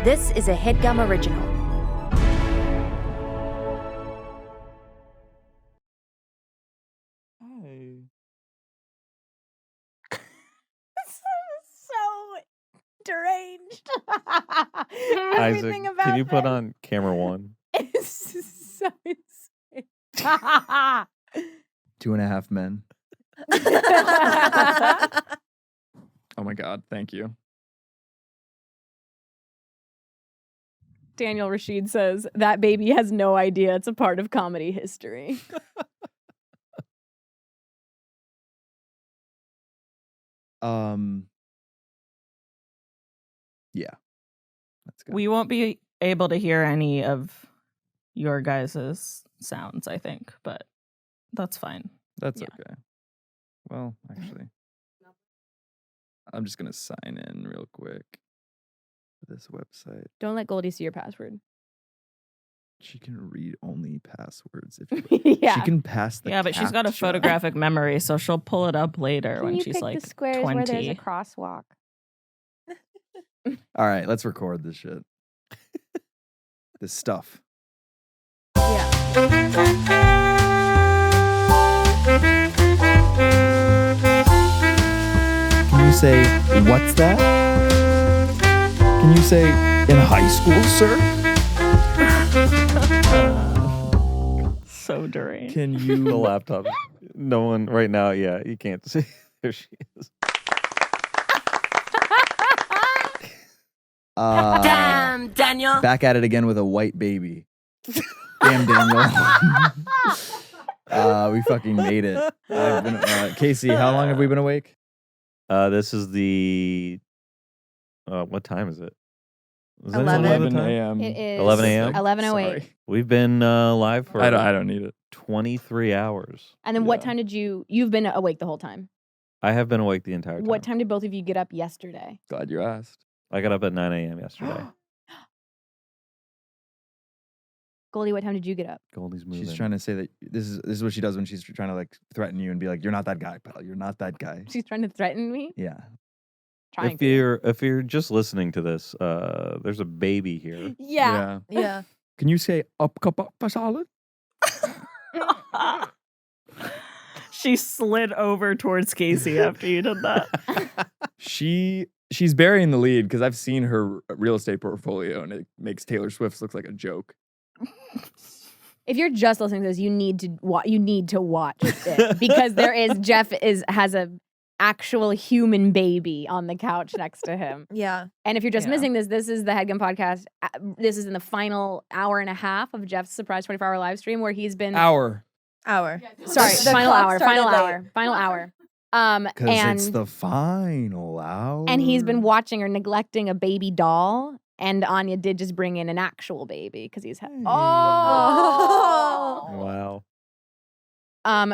This is a Headgum original. So deranged. Isaac, can you put on camera 1? It's so insane. 2.5 Men. Oh my God, thank you. Daniel Rashid says, that baby has no idea it's a part of comedy history. Yeah. That's good. We won't be able to hear any of your guys' sounds, I think, but that's fine. That's Yeah. okay. Well, actually, I'm just going to sign in real quick to this website. Don't let Goldie see your password. She can read only passwords. If you Yeah. She can pass the Yeah, but she's got a CAPTCHA. photographic memory, so she'll pull it up later Can when you she's pick like the squares 20. where there's a crosswalk? All right, let's record this shit. This stuff. Can you say, what's that? Can you say, in high school, sir? So deranged. Can The you... laptop. No one right now. Yeah, you can't see. There she is. Damn, Daniel. Back at it again with a white baby. Damn, Daniel. We fucking made it. I've been, Casey, how long have we been awake? This is the. What time is it? Is that 11 time? a.m. It is 11 a.m.? 11:08. We've been live for I don't need it. 23 hours. And then what Yeah. time did you've been awake the whole time? I have been awake the entire time. What time did both of you get up yesterday? Glad you asked. I got up at 9 a.m. yesterday. Goldie, what time did you get up? Goldie's moving. She's trying to say that this is what she does when she's trying to like threaten you and be like, "You're not that guy, pal. You're not that guy." She's trying to threaten me? Yeah. Trying If you're just listening to this, there's a baby here. Yeah. Yeah. Can you say up salad? She slid over towards Casey after you did that. She's burying the lead because I've seen her real estate portfolio and it makes Taylor Swift look like a joke. If you're just listening to this, you need to watch it because Geoff has a actual human baby on the couch next to him. Yeah. And if you're just Yeah. missing this is the Headgum podcast. This is in the final hour and a half of Geoff's surprise 24-hour live stream where he's been Hour. Sorry. the final clock hour. started Because And it's the final hour. and he's been watching or neglecting a baby doll. And Anya did just bring in an actual baby because he's Wow.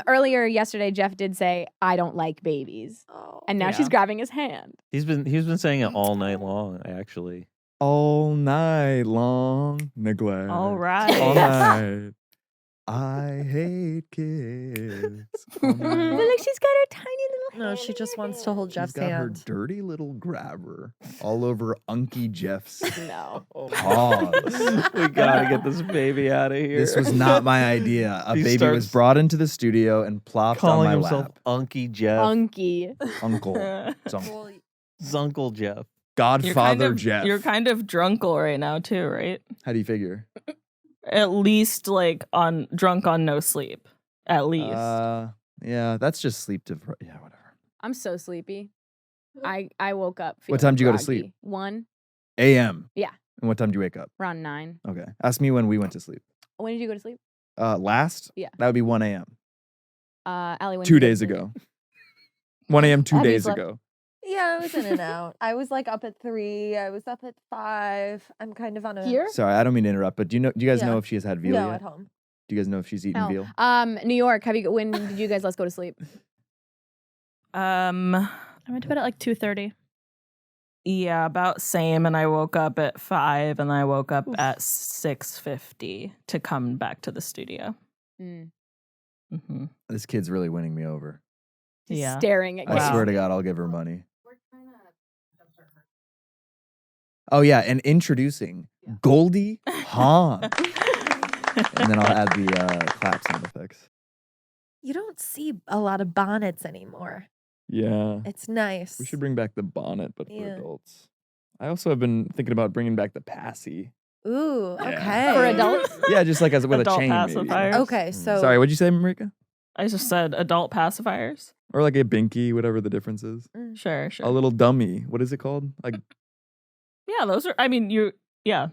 earlier yesterday Geoff did say I don't like babies, and now she's Yeah. grabbing his hand. He's been saying it all night long, actually. all night long. Neglect. All right. All night. I hate kids. All night. Look, she's got her tiny little hand. No, she in just her wants to hold hand. Jeff's She's got her hand. dirty little grabber all over Unky Jeff's No. paws. We gotta get this baby out of here. This was not my idea. A He baby was starts brought into the studio and plopped on calling my himself lap. Unky Jeff. Unky. Uncle. Zunk. Zunkle Jeff. Godfather Jeff. You're kind of drunkle right now too, right? How do you figure? At least like drunk on no sleep. At least. Yeah, that's just sleep yeah, whatever. I'm so sleepy. I woke up. What time did you go to groggy. sleep? 1 AM. Yeah. And what time did you wake up? around 9. Okay. Ask me when we went to sleep. When did you go to sleep? Last? Yeah. That would be 1 AM. Allie, when did 2 you go to days sleep? ago. 1 AM 2 Have you days slept? ago. Yeah, I was in and out. I was like up at 3. I was up at 5. I'm kind of on a Here? Sorry, I don't mean to interrupt, but do you guys Yeah. know if she has had veal no yet? at home. Do you guys know if she's eaten No. veal? New York. When did you guys last go to sleep? I went to bed at like 2:30. Yeah, about same. And I woke up at 5 and I woke up at 6:50 to come back to the studio. Mm. Mm-hmm. This kid's really winning me over. Just Yeah. staring at I you. Wow. swear to God, I'll give her money. Oh yeah, and introducing Goldie Hawn. And then I'll add the clap sound effects. You don't see a lot of bonnets anymore. Yeah. It's nice. We should bring back the bonnet, but for Yeah. adults. I also have been thinking about bringing back the passy. Ooh, Yeah. okay. For adults? Yeah, just like with a Adult chain. Maybe. pacifiers. Okay, so Sorry, what'd you say, Marika? I just said adult pacifiers. Or like a binky, whatever the difference is. Sure, sure. A little dummy. What is it called? Like, Yeah, those are. I mean,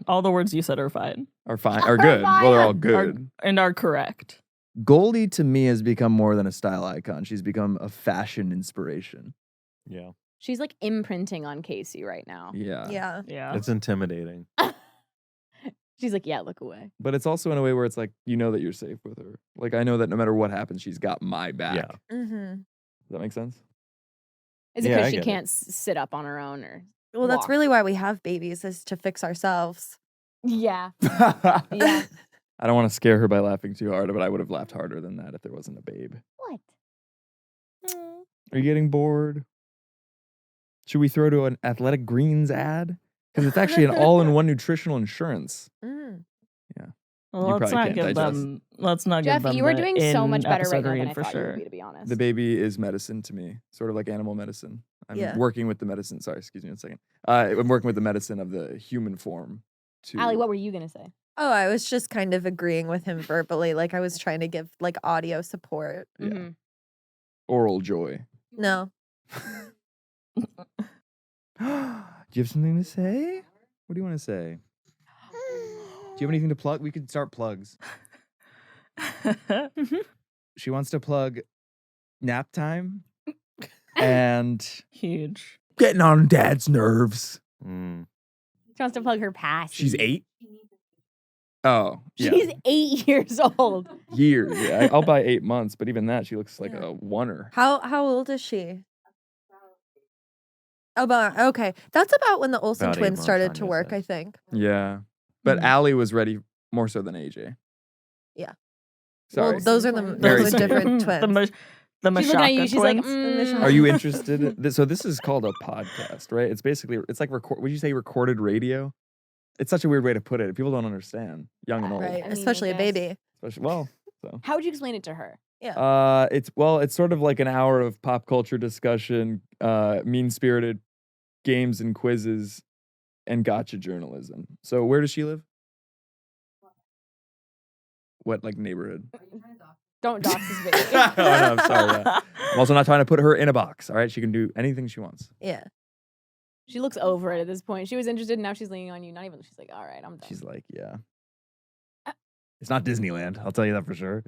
all the words you said are fine are fine, are good. Well, they're all Are- good. and are correct. Goldie to me has become more than a style icon. She's become a fashion inspiration. Yeah. She's like imprinting on Casey right now. Yeah. yeah. Yeah. It's intimidating. She's like, yeah, look away. But it's also in a way where it's like, you know that you're safe with her. Like, I know that no matter what happens, she's got my back. Yeah. Mm-hmm. Does that make sense? Is it Yeah, because I she get it. can't sit up on her own or? Well, that's walk? really why we have babies, is to fix ourselves. Yeah. Yeah. I don't want to scare her by laughing too hard, but I would have laughed harder than that if there wasn't a babe. What? Are you getting bored? Should we throw to an Athletic Greens ad? Because it's actually an all-in-one nutritional insurance. Mm. Well, You let's probably not can't give digest. them. Let's not Jeff, give them. you were the doing so much better right in-episode now than read I for thought you sure. would be, to be honest. The baby is medicine to me, sort of like animal medicine. I'm Yeah. working with the medicine. Sorry, excuse me 1 second. I'm working with the medicine of the human form. Allie, what were you gonna say? Oh, I was just kind of agreeing with him verbally. Like I was trying to give like audio support. Yeah. Mhm. Oral joy. No. Do you have something to say? What do you want to say? Do you have anything to plug? We could start plugs. She wants to plug nap time and Huge. getting on dad's nerves. Mm. She wants to plug her past. She's 8? Oh, yeah. She's 8 years old. Years. Yeah, I'll buy 8 months, but even that, she looks like a oneer. How old is she? About okay. That's about when the Olsen About 8 twins months, started to Anya work, said. I think. Yeah. But Mhm. Allie was ready more so than AJ. Yeah. Sorry. Well, those are Very those are different twins. The She's looking at you. Mashaka She's like, twins. Mm. Are you interested? So this is called a podcast, right? It's basically, it's like, would you say recorded radio? It's such a weird way to put it. People don't understand, young and old. Right, I mean, especially I a guess. baby. Well, so. How would you explain it to her? It's sort of like an hour of pop culture discussion, mean-spirited games and quizzes, and gotcha journalism. So where does she live? What, like, neighborhood? Don't dox this baby. Oh, no, I'm sorry. Yeah. I'm also not trying to put her in a box. All right, she can do anything she wants. Yeah. She looks over it at this point. She was interested, and now she's leaning on you. Not even. She's like, all right, I'm done. She's like, yeah. It's not Disneyland. I'll tell you that for sure.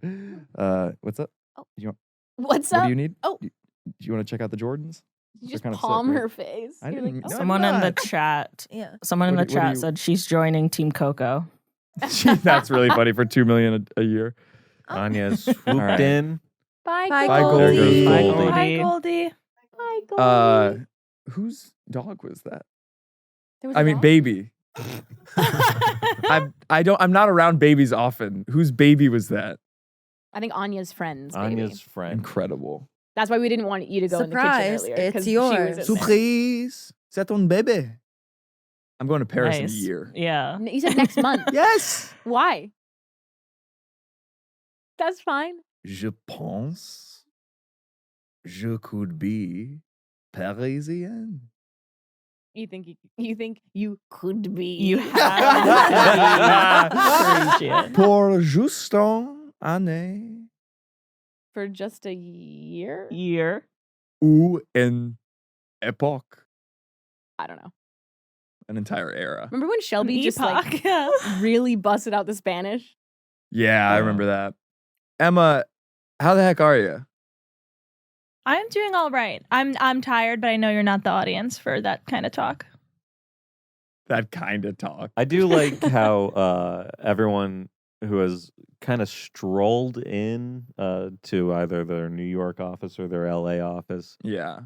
What's up? Oh. You want, What's what up? do you need? Oh. Do you want to check out the Jordans? You just kinda sick, palm right? her face. I You're like, didn't- oh. no, Someone in the not. chat. Yeah. Someone in What the do chat you- said she's joining Team Coco. That's really funny for $2 million a year. Anya swooped right. in. Bye, Bye, Bye, Goldie. Goldie. There Bye, goes Goldie. Hi, Goldie. Goldie. Bye, Goldie. Whose dog was that? There was I a mean, dog? baby. I'm not around babies often. Whose baby was that? I think Anya's friends. Maybe. Anya's friend. Incredible. That's why we didn't want you to go Surprise, in the kitchen earlier. it's 'cause she was yours. in there. Surprise! C'est ton bébé. I'm going to Paris in a Nice. year. Yeah. You said next month. Yes! Why? That's fine. Je pense je could be Parisienne. You think you could be? You have to be Parisian. Pour juste une année for just a year? Year. ou une époque. I don't know. An entire era. Remember when Shelby just like really busted out the Spanish? Yeah, I remember that. Emma, how the heck are you? I'm doing all right. I'm tired, but I know you're not the audience for that kind of talk. That kind of talk. I do like how everyone who has kind of strolled in to either their New York office or their LA office Yeah.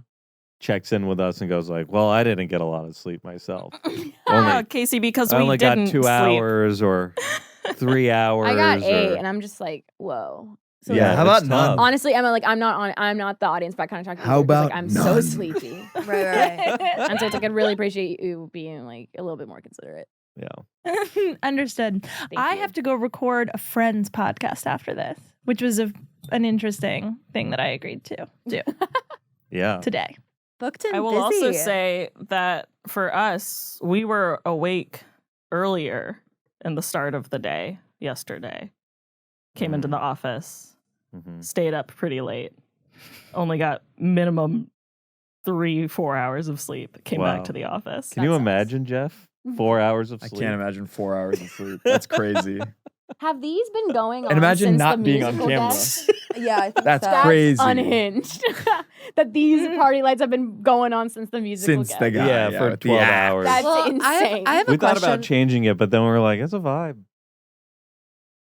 checks in with us and goes like, well, I didn't get a lot of sleep myself. Oh, Casey, because I we only didn't got 2 sleep. hours or 3 hours. I got or, 8, and I'm just like, whoa. So Yeah, How about it's tough. none? Honestly, Emma, like I'm not the audience, but I kind of talk. How about I'm so none? sleepy, right. and so it's like I'd really appreciate you being like a little bit more considerate. Yeah. Understood. I you. have to go record a friend's podcast after this, which was an interesting thing that I agreed to do Yeah. today. Booked and I will busy. also say that for us, we were awake earlier in the start of the day yesterday. Came into the office, Mhm. stayed up pretty late, only got minimum 3-4 hours of sleep, came Wow. back to the office. Can you sucks. imagine, Jeff? 4 hours of I sleep. can't imagine 4 hours of sleep. That's crazy. Have these been going on And imagine since not the being on musical camera. guests? Yeah, I think That's so. That's crazy. unhinged. That these party lights have been going on since the musical Since guests. the guy. Yeah, for with the 12 axe. hours. That's Well, insane. I have We a thought question. about changing it, but then we were like, it's a vibe.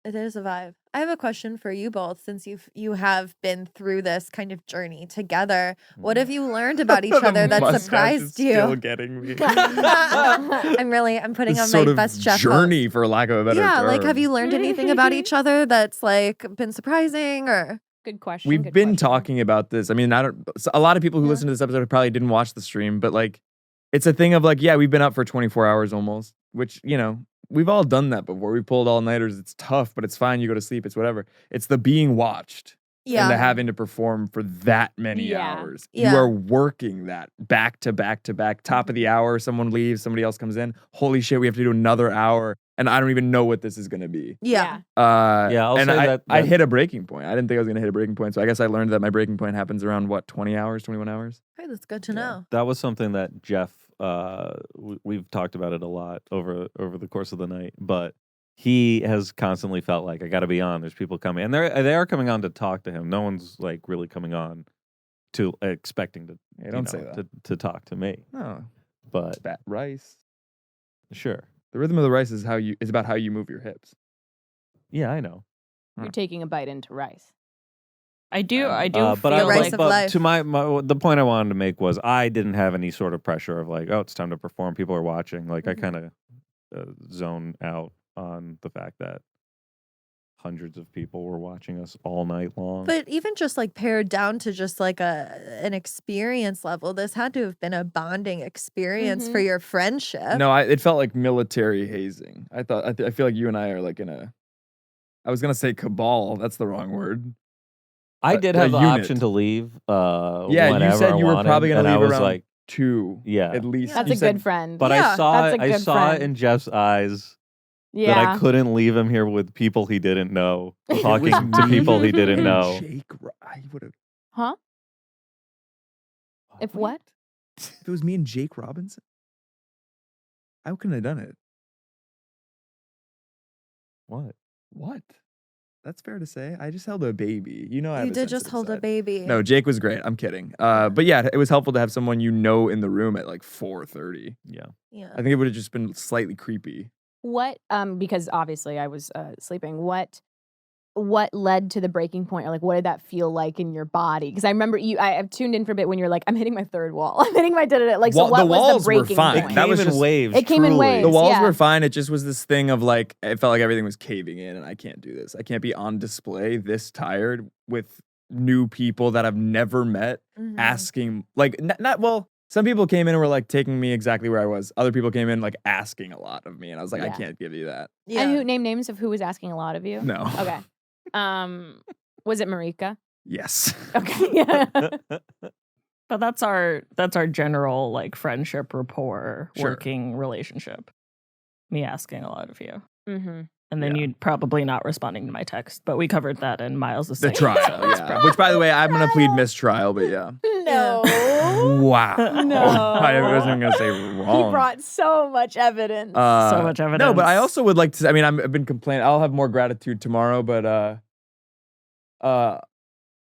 It is a vibe. I have a question for you both, since you have been through this kind of journey together. What have you learned about each The other that mustache is surprised Still you? getting me. I'm putting This on sort my of best Geoff journey, for lack of a better Yeah, term. like have you learned anything about each other that's like been surprising or? Good question. We've good been question. talking about this. I mean, a lot of people who Yeah. listen to this episode probably didn't watch the stream, but like, it's a thing of like, yeah, we've been up for 24 hours almost, which, you know, we've all done that before. We pulled all-nighters. It's tough, but it's fine. You go to sleep. It's whatever. It's the being watched and the having to perform for that many Yeah. hours. Yeah. You are working that back to back to back. Top of the hour, someone leaves, somebody else comes in. Holy shit, we have to do another hour. And I don't even know what this is going to be. Yeah. Yeah, I'll and say I, that- I that- hit a breaking point. I didn't think I was going to hit a breaking point. So I guess I learned that my breaking point happens around what, 20 hours, 21 hours? Hey, that's good to know. That was something that Jeff, we've talked about it a lot over the course of the night, but he has constantly felt like, I got to be on. There's people coming, and they are coming on to talk to him. No one's like really coming on to expecting to. Hey, don't say that. to talk to me. No, But that rice. sure, The rhythm of the rice is about how you move your hips. yeah, I know. You're taking a bite into rice. I do but feel I The rice like of but life. to my the point I wanted to make was I didn't have any sort of pressure of like, oh, it's time to perform. People are watching. Like I kind of zone out on the fact that hundreds of people were watching us all night long. But even just like pared down to just like an experience level, this had to have been a bonding experience for your friendship. No, it felt like military hazing. I feel like you and I are like in a. I was gonna say cabal. That's the wrong word. I did a have the unit. option to leave. Yeah, you whenever said I you were wanted, probably gonna and leave I was around like, 2. yeah. at least. That's You a said- good friend. But Yeah, I saw that's a I good saw it friend. in Jeff's eyes that Yeah. I couldn't leave him here with people he didn't know, It talking was to me people he didn't and know. Jake, I would have. Huh? If what? If it was me and Jake Robinson, I couldn't have done it. What? What? That's fair to say. I just held a baby. You know, I have You a did just sensitive hold a side. baby. No, Jake was great. I'm kidding. But yeah, it was helpful to have someone you know in the room at like 4:30. Yeah. Yeah. I think it would have just been slightly creepy. What? Because obviously I was sleeping. What led to the breaking point, or like what did that feel like in your body? Because I remember I've tuned in for a bit when you're like, I'm hitting my third wall. I'm hitting my da-da-da. Like, so Well, what the was walls the were breaking fine. It point? That came was in just- waves. It came in truly. waves. The walls yeah. were fine. It just was this thing of like, it felt like everything was caving in, and I can't do this. I can't be on display this tired with new people that I've never met Mhm. asking, like, not well. Some people came in and were like taking me exactly where I was. Other people came in like asking a lot of me, and I was like, I Yeah. can't give you that. Yeah. And who name names of who was asking a lot of you? No. Okay. Was it Marika? Yes. Okay. But that's our general like friendship rapport, Sure. working relationship. Me asking a lot of you. Mm-hmm. And then Yeah. you probably not responding to my text. But we covered that in Miles' The thing, trial, so it's yeah. probably- Which, by the way, I'm gonna plead mistrial, but yeah. No. Wow. No. I wasn't even gonna say He wrong. brought so much evidence. So much evidence. No, but I also would like to. I mean, I've been complaining. I'll have more gratitude tomorrow, but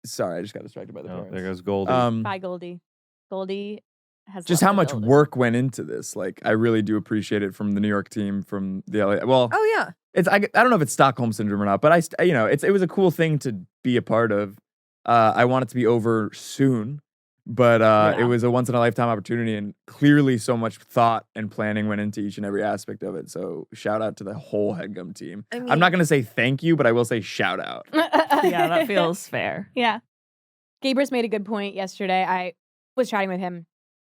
sorry, I just got distracted by the Oh, parents. there goes Goldie. Bye, Goldie. Goldie has Just left how the much building. work went into this. Like, I really do appreciate it from the New York team, from the LA. Well, Oh yeah. it's I don't know if it's Stockholm syndrome or not, but it was a cool thing to be a part of. I want it to be over soon, but Yeah. it was a once in a lifetime opportunity, and clearly so much thought and planning went into each and every aspect of it. So shout out to the whole Headgum team. I mean, I'm not gonna say thank you, but I will say shout out. Yeah, that feels fair. Yeah. Gabrus made a good point yesterday. I was chatting with him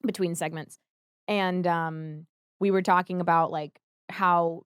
between segments, and we were talking about like how,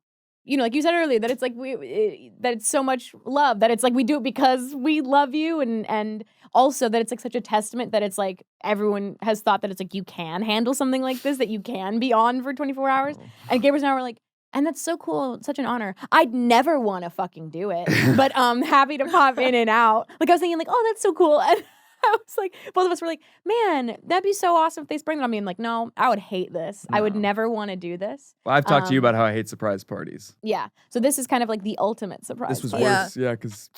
like you said earlier, that it's like that it's so much love, that it's like we do it because we love you, and also that it's like such a testament that it's like everyone has thought that it's like you can handle something like this, that you can be on for 24 hours. And Gabrus and I were like, and that's so cool, such an honor. I'd never want to fucking do it, but happy to pop in and out. Like I was thinking like, oh, that's so cool. And I was like, both of us were like, man, that'd be so awesome if they sprung it on me. And like, no, I would hate this. I would No. never want to do this. Well, I've talked to you about how I hate surprise parties. Yeah. So this is kind of like the ultimate surprise. This was party. worse. Yeah, because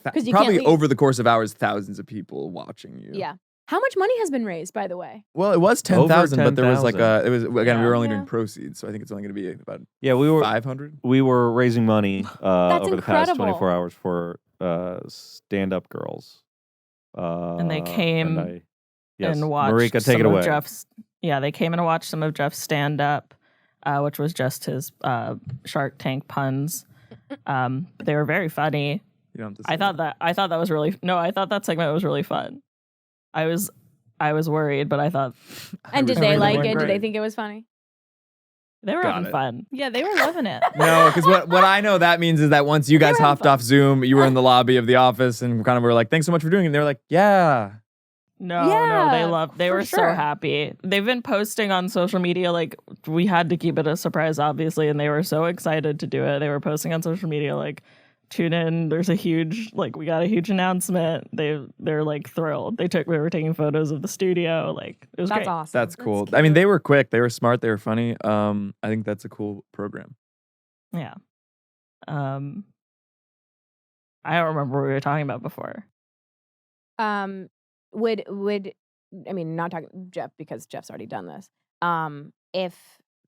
'Cause you probably can't leave. over the course of hours, thousands of people watching you. Yeah. How much money has been raised, by the way? Well, it was Over 10,000, but there was like 10,000. it was again we were only Yeah. doing proceeds, so I think it's only going to be about Yeah, we were 500. we were raising money over the past incredible. 24 hours for stand-up girls. And they came yes. and watched Marika, take some it of away. Geoff's. Yeah, they came and watched some of Jeff's stand-up, which was just his Shark Tank puns. But they were very funny. You don't have to say I thought that was really I thought that segment was really fun. I was worried, but I thought And did was they really like doing it? Did they great. think it was funny? they were Got having it. fun. Yeah, they were loving it. No, because what I know that means is that once you guys were having hopped fun. off Zoom, you were in the lobby of the office and kind of were like, "Thanks so much for doing it." And they were like, "Yeah." No, Yeah, they for were so sure. happy. They've been posting on social media, like we had to keep it a surprise, obviously, and they were so excited to do it. They were posting on social media like, tune in, there's a huge we got a huge announcement. They're like thrilled. We were taking photos of the studio. Like it was That's great. awesome. That's cool. I mean, they were quick, they were smart, they were funny. I think that's a cool program. Yeah. I don't remember what we were talking about before. Would I mean, not talking Geoff because Jeff's already done this. If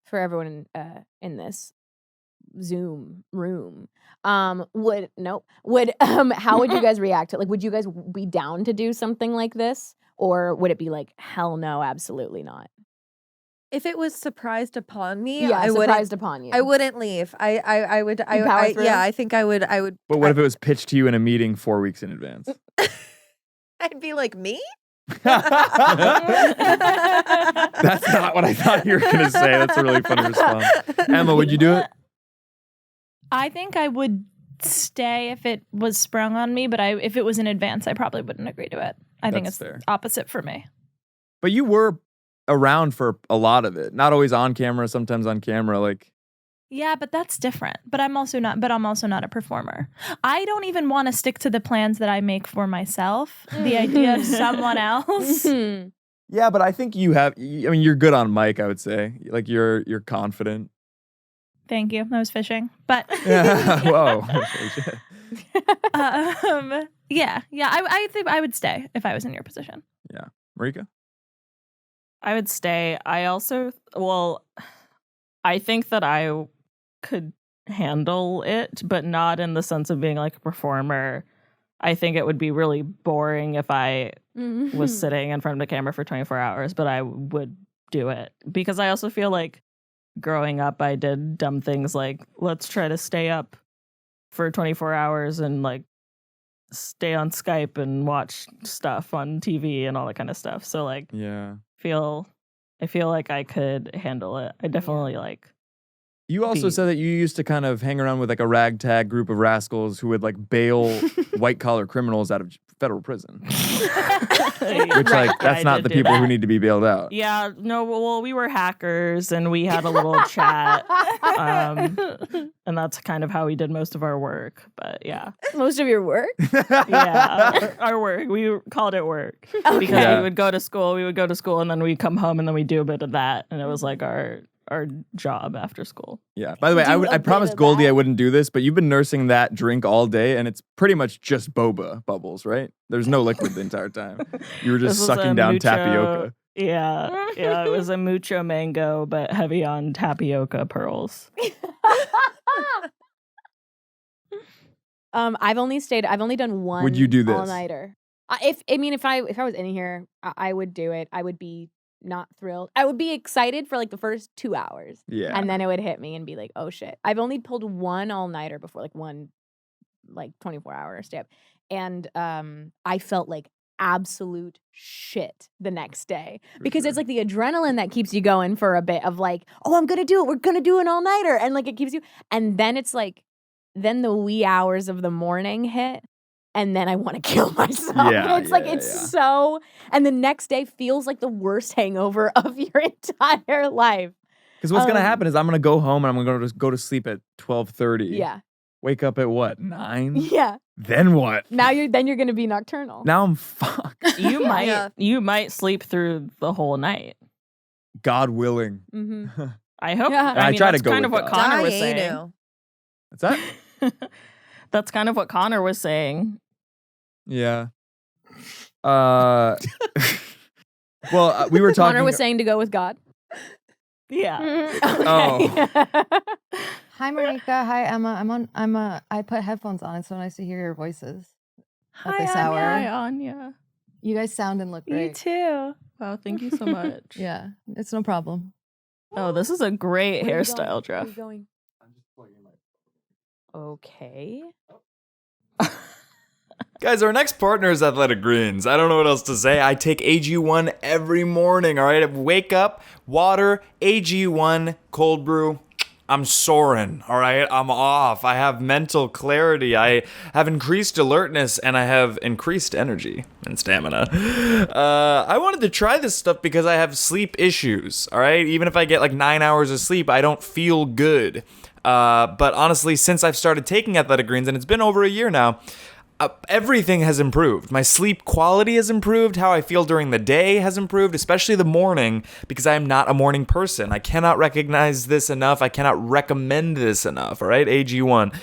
for everyone in this Zoom room, how would you guys react to it? Like, would you guys be down to do something like this, or would it be like, hell no, absolutely not? If it was surprised upon me, Yeah, I wouldn't. surprised upon you. I wouldn't leave. I would. power through? Yeah, I think I would. But what if it was pitched to you in a meeting 4 weeks in advance? I'd be like, me? That's not what I thought you were going to say. That's a really funny response. Emma, would you do it? I think I would stay if it was sprung on me, but if it was in advance, I probably wouldn't agree to it. I think That's it's fair. opposite for me. But you were around for a lot of it. Not always on camera, sometimes on camera. Like, Yeah, but that's different. But I'm also not a performer. I don't even want to stick to the plans that I make for myself. The idea of someone else. yeah, but I think you have. I mean, you're good on mic. I would say, like, you're confident. Thank you. I was fishing, but Whoa. yeah. I think I would stay if I was in your position. Yeah, Marika. I would stay. I also, I think that I could handle it, but not in the sense of being like a performer. I think it would be really boring if I was sitting in front of the camera for 24 hours, but I would do it because I also feel like growing up, I did dumb things like, let's try to stay up for 24 hours and like stay on Skype and watch stuff on TV and all that kind of stuff. So like, Yeah. I feel like I could handle it. I definitely like. You also said that you used to kind of hang around with like a ragtag group of rascals who would like bail white collar criminals out of federal prison. Which like that's not the people who need to be bailed out. Yeah, no, well, we were hackers and we had a little chat. And that's kind of how we did most of our work. But yeah. Most of your work? Yeah. Our work. We called it work. Because Yeah. we would go to school and then we'd come home and then we'd do a bit of that. And it was like our job after school. Yeah. By the way, I promised Goldie I wouldn't do this, but you've been nursing that drink all day, and it's pretty much just boba bubbles, right? There's no liquid the entire time. You were just This was sucking a down mucho- tapioca. Yeah. It was a mucho mango, but heavy on tapioca pearls. I've only done one. Would you do this? all-nighter? If I was in here, I would do it. I would be not thrilled. I would be excited for like the first 2 hours. Yeah. And then it would hit me and be like, oh shit. I've only pulled one all-nighter before, like one like 24-hour stay up. and I felt like absolute shit the next day because it's like the adrenaline that keeps you going for a bit of like, oh, I'm gonna do it. We're gonna do an all-nighter, and like it keeps you. And then it's like, then the wee hours of the morning hit. And then I want to kill myself. Yeah, It's like, it's so, and the next day feels like the worst hangover of your entire life. Because what's gonna happen is I'm gonna go home and I'm gonna go to sleep at 12:30. Yeah. Wake up at what, 9? Yeah. Then what? Now you're gonna be nocturnal. Now I'm fucked. You might sleep through the whole night. God willing. Mm-hmm. I hope. Yeah. I mean, try to that's go kind of with what God. Connor was saying. Dianu. What's that? That's kind of what Connor was saying. Yeah. Well, we were talking. Connor was saying to go with God. Yeah. Okay. Hi, Marika. Hi, Emma. I put headphones on. It's so nice to hear your voices at Hi, this Anya. hour. Hi, Anya. You guys sound and look You great. too. Wow, thank you so much. Yeah, it's no problem. Oh, this is a great Where are you hairstyle, going? Where are Geoff. you going? Okay. Guys, our next partner is Athletic Greens. I don't know what else to say. I take AG1 every morning, all right? I wake up, water, AG1, cold brew. I'm soaring, all right? I'm off. I have mental clarity. I have increased alertness, and I have increased energy and stamina. I wanted to try this stuff because I have sleep issues, all right? Even if I get like 9 hours of sleep, I don't feel good. But honestly, since I've started taking Athletic Greens, and it's been over a year now, everything has improved. My sleep quality has improved. How I feel during the day has improved, especially the morning, because I am not a morning person. I cannot recognize this enough. I cannot recommend this enough, all right? AG1.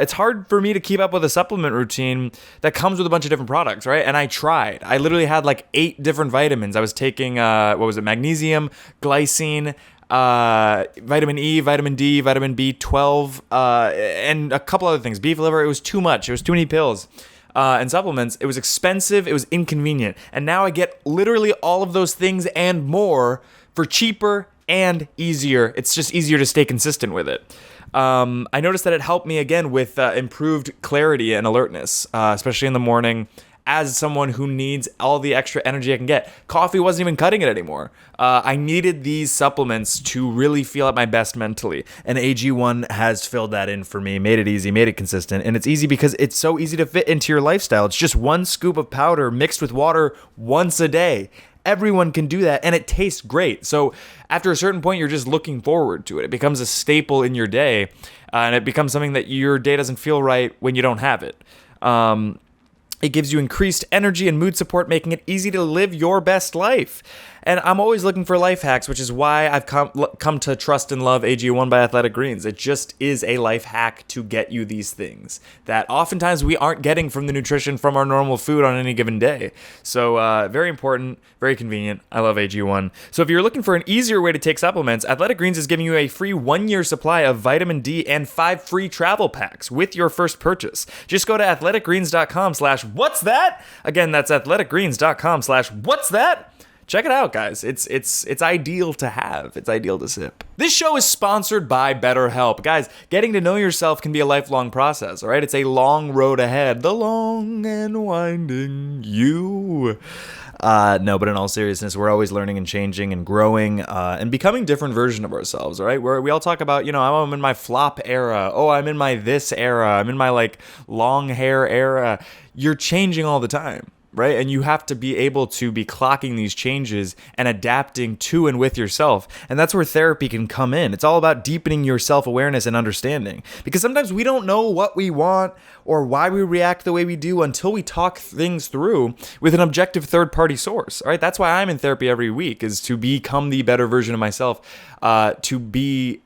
It's hard for me to keep up with a supplement routine that comes with a bunch of different products, right? And I tried. I literally had like 8 different vitamins. I was taking, magnesium, glycine, vitamin E, vitamin D, vitamin B12, and a couple other things. Beef liver, it was too much. It was too many pills and supplements. It was expensive. It was inconvenient. And now I get literally all of those things and more for cheaper and easier. It's just easier to stay consistent with it. I noticed that it helped me again with improved clarity and alertness, especially in the morning. As someone who needs all the extra energy I can get. Coffee wasn't even cutting it anymore. I needed these supplements to really feel at my best mentally. And AG1 has filled that in for me, made it easy, made it consistent. And it's easy because it's so easy to fit into your lifestyle. It's just 1 scoop of powder mixed with water once a day. Everyone can do that, and it tastes great. So after a certain point, you're just looking forward to it. It becomes a staple in your day, and it becomes something that your day doesn't feel right when you don't have it. It gives you increased energy and mood support, making it easy to live your best life. And I'm always looking for life hacks, which is why I've come to trust and love AG1 by Athletic Greens. It just is a life hack to get you these things that oftentimes we aren't getting from the nutrition from our normal food on any given day. So very important, very convenient. I love AG1. So if you're looking for an easier way to take supplements, Athletic Greens is giving you a free 1-year supply of vitamin D and 5 free travel packs with your first purchase. Just go to athleticgreens.com/what's that? Again, that's athleticgreens.com/what's that? Check it out, guys. It's ideal to have. It's ideal to sip. This show is sponsored by BetterHelp. Guys, getting to know yourself can be a lifelong process, all right? It's a long road ahead. The long and winding you. No, but in all seriousness, we're always learning and changing and growing and becoming different version of ourselves, all right? We all talk about, I'm in my flop era. Oh, I'm in my this era. I'm in my, long hair era. You're changing all the time. Right? And you have to be able to be clocking these changes and adapting to and with yourself. And that's where therapy can come in. It's all about deepening your self-awareness and understanding. Because sometimes we don't know what we want or why we react the way we do until we talk things through with an objective third-party source. All right? That's why I'm in therapy every week, is to become the better version of myself, to be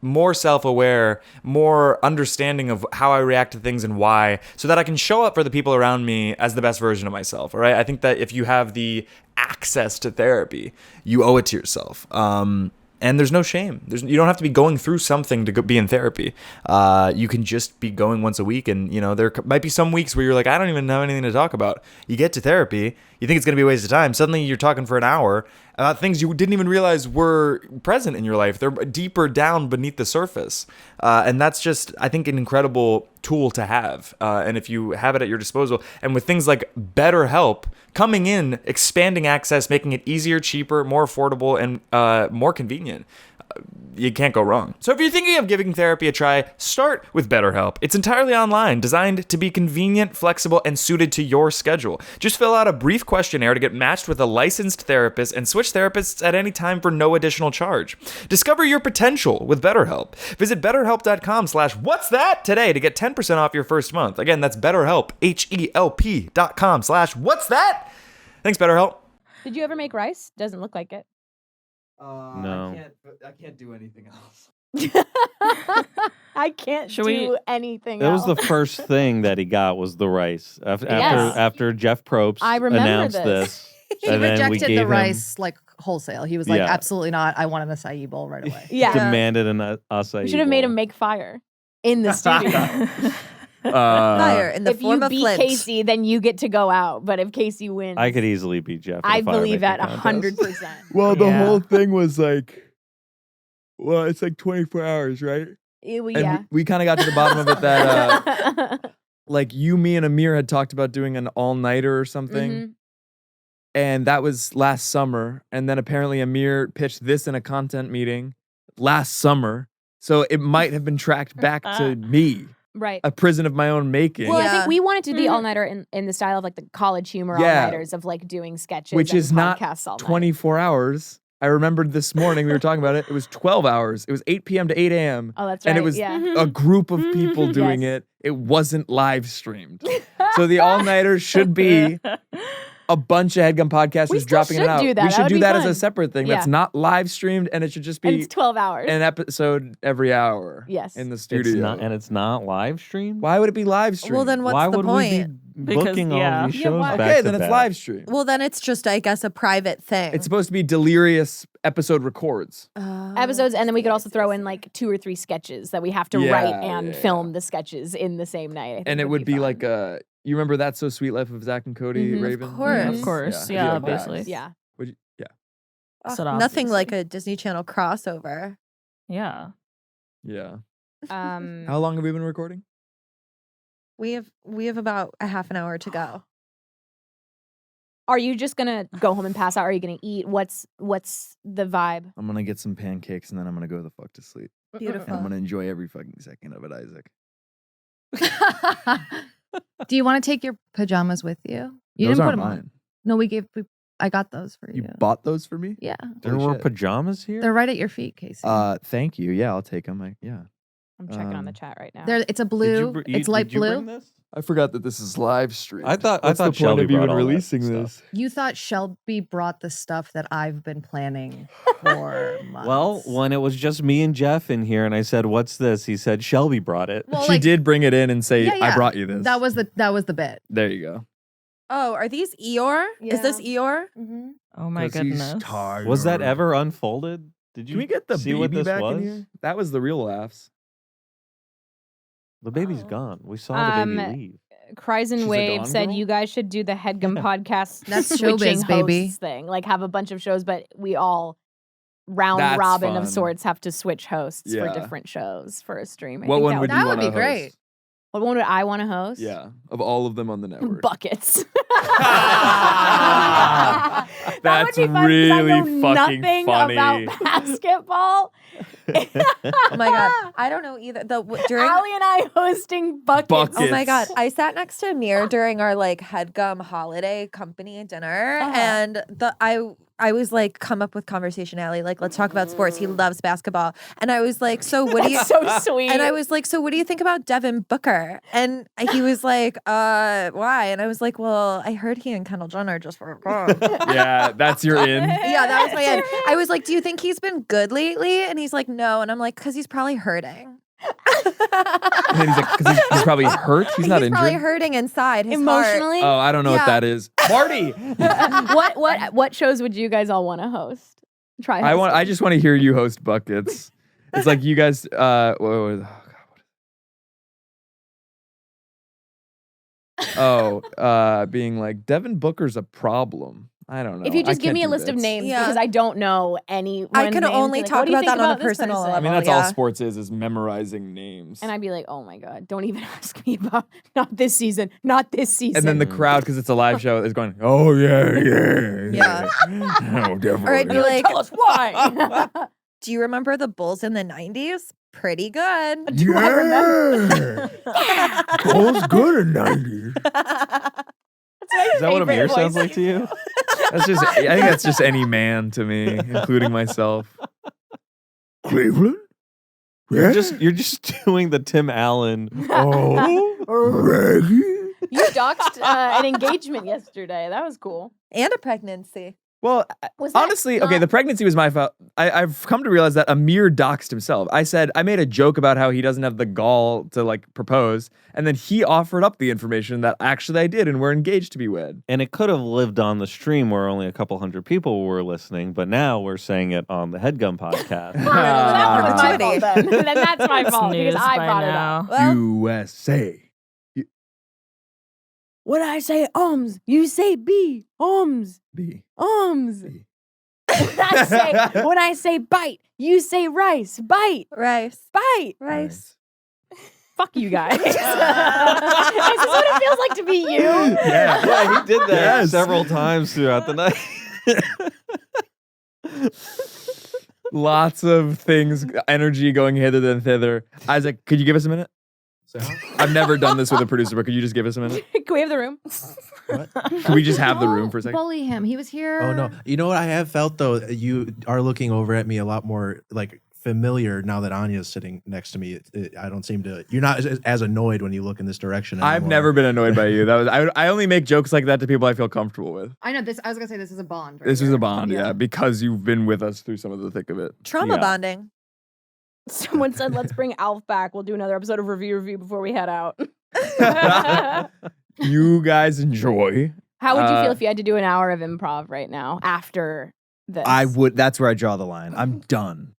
more self-aware, more understanding of how I react to things and why, so that I can show up for the people around me as the best version of myself, all right? I think that if you have the access to therapy, you owe it to yourself. And there's no shame. You don't have to be going through something to be in therapy. You can just be going once a week, and there might be some weeks where you're like, I don't even have anything to talk about. You get to therapy, you think it's going to be a waste of time. Suddenly you're talking for an hour about things you didn't even realize were present in your life. They're deeper down beneath the surface. And that's just, I think, an incredible tool to have. And if you have it at your disposal, and with things like BetterHelp coming in, expanding access, making it easier, cheaper, more affordable, and more convenient, you can't go wrong. So if you're thinking of giving therapy a try, start with BetterHelp. It's entirely online, designed to be convenient, flexible, and suited to your schedule. Just fill out a brief questionnaire to get matched with a licensed therapist and switch therapists at any time for no additional charge. Discover your potential with BetterHelp. Visit betterhelp.com/what's-that today to get 10% off your first month. Again, that's BetterHelp, HELP.com/what's-that. Thanks, BetterHelp. Did you ever make rice? Doesn't look like it. No. I can't do anything else. I can't Should do we- anything That was else. the first thing that he got was the rice. After Yes. after Jeff Probst I remember announced this. He and then we rejected gave the him, rice like whole,sale. He was like, Yeah. absolutely not. I want an acai bowl right away. Yeah. demanded an acai We should have made bowl. him make fire in the studio. Fire in the If form you of beat flint. Casey, then you get to go out. But if Casey wins, I could easily beat Jeff. in I a fire believe making that contest. 100%. Well, the Yeah. whole thing was like, well, it's like 24 hours, right? And Yeah. we kind of got to the bottom of it that, like, you, me, and Amir had talked about doing an all-nighter or something. Mhm. And that was last summer. And then apparently Amir pitched this in a content meeting last summer. So it might have been tracked back to me, Right. a prison of my own making. Well, I Yeah. think we wanted to do the Mhm. all nighter in the style of like the college humor Yeah. all nighters of like doing sketches, Which and is not podcasts all night. 24 hours. I remembered this morning we were talking about it. It was 12 hours. It was 8 p.m. to 8 a.m. Oh, that's right. And it was yeah. a group of people doing Yes. it. It wasn't live streamed. So the all-nighter should be a bunch of Headgum podcasters We still dropping it should out. do that. We That should would do be that as fun. a separate thing. Yeah. That's not live streamed, and it should just And be it's 12 hours. an episode every hour. Yes. In the It's studio. not, and it's not live streamed. Why would it be live streamed? Well, then what's Why the would point? we be Because, booking all yeah. of these Yeah, shows why? back okay, to then it's back? live stream. Well, then it's just, I guess, a private thing. It's supposed to be delirious episode records. Episodes, and then we could also throw in like 2 or 3 sketches that we have to Yeah, write and yeah, film the sketches in the same night. I think And it would be fun. like you remember That's So Sweet Life of Zach and Cody Mhm. Raven? Of course. Of course. it'd be Yeah, like that. obviously. Yeah. Would you, yeah. So Nothing obviously. like a Disney Channel crossover. Yeah. Yeah. Um, How long have we been recording? We have about a half an hour to go. are you just gonna go home and pass out? Or are you gonna eat? What's the vibe? I'm gonna get some pancakes and then I'm gonna go the fuck to sleep. And Beautiful. I'm gonna enjoy every fucking second of it, Isaac. Do you want to take your pajamas with you? You Those didn't put aren't them on. mine. No, I got those for you. You bought those for me? Yeah. There Holy were shit. pajamas here. They're right at your feet, Casey. Thank you. Yeah, I'll take them. Yeah. I'm checking on the Um, chat right now. It's a blue. It's light blue. I forgot that this is live stream. I thought What's the point Shelby of even brought all that releasing stuff. this? You thought Shelby brought the stuff that I've been planning for months. Well, when it was just me and Jeff in here, and I said, "What's this?" He said, "Shelby brought it." Well, She like, did bring it in and say, Yeah, "I yeah. brought you this." that was the bit. There you go. Oh, are these Eeyore? Is this Eeyore? Mm-hmm. Oh my 'Cause he's goodness. tired. Was that ever unfolded? Did you Can we get the see baby what this back was? in here? That was the real laughs. The baby's Oh. gone. We saw the baby leave. Cries and She's a Wave Dawn said girl? you guys should do the Headgum podcast That's switching showbiz, baby. hosts thing. Like have a bunch of shows, but we all round That's robin fun. of sorts have to switch hosts for Yeah. different shows for a stream. I What think one that would That you would want be great. What one would I want to host? Yeah, of all of them on the network. Buckets. That's that would be fun 'cause really I know fucking nothing funny. about basketball. Oh my god, I don't know either. During Allie and I hosting buckets. Buckets. Oh my god, I sat next to Amir during our like Headgum holiday company dinner, and I was like, come up with conversation, Allie. Like, let's talk about sports. He loves basketball, and I was like, so what do you? So sweet. And I was like, so what do you think about Devin Booker? And he was like, why? And I was like, well, I heard he and Kendall Jenner just broke up. Yeah, that's your in. Yeah, that was my end. I was like, do you think he's been good lately? And he's like, no. And I'm like, because he's probably hurting. And then he's like, because he's probably hurt. He's not injured. probably hurting inside his heart. Emotionally. Oh, I don't know what Yeah. that is. Marty. What shows would you guys all want to host? Try. I hosting. just want to hear you host buckets. It's like you guys. Oh God. Being like Devin Booker's a problem. I don't know. If you just I give can't me a do list of bits. names, Yeah. because I don't know any. I can only talk about that on a personal I level. mean, that's yeah. all sports is memorizing names. And I'd be like, oh my God, don't even ask me about not this season, not this season. And then the crowd, because it's a live show, is going, oh, yeah. Yeah. Oh, definitely. Or I'd be like, tell us why. do you remember the Bulls in the 90s? Pretty good. Do I remember? Bulls good in 90s. Is that what Amir sounds like to you? I think that's just any man to me, including myself. Cleveland? You're just doing the Tim Allen. Reggie? You doxed an engagement yesterday. That was cool. And a pregnancy. Well, Was that honestly, okay, not- the pregnancy was my fault. I've come to realize that Amir doxed himself. I made a joke about how he doesn't have the gall to like propose, and then he offered up the information that actually I did, and we're engaged to be wed. And it could have lived on the stream where only a couple hundred people were listening, but now we're saying it on the Headgum podcast. Well, that was my fault then. Then that's my It's fault because news I by brought it now. up. Well, USA. When I say you say B. B. When I say bite, you say rice. Bite, rice. bite. Rice. Fuck you guys. Is this what it feels like to be you? Yeah, he did that Yes. several times throughout the night. Lots of things, energy going hither and thither. Isaac, could you give us a minute? I've never done this with a producer, but could you just give us a minute? Can we have the room? Could we just have the room for a second? Bully him. He was here. Oh no! You know what I have felt though? You are looking over at me a lot more like familiar now that Anya's sitting next to me. I don't seem to. You're not as annoyed when you look in this direction anymore. I've never been annoyed by you. I only make jokes like that to people I feel comfortable with. I know this. I was gonna say this is a bond. Right This was here. a bond, yeah, because you've been with us through some of the thick of it. Trauma Yeah. bonding. Someone said, let's bring Alf back. We'll do another episode of Review before we head out. You guys enjoy. How would you feel if you had to do an hour of improv right now after this? I would. That's where I draw the line. I'm done.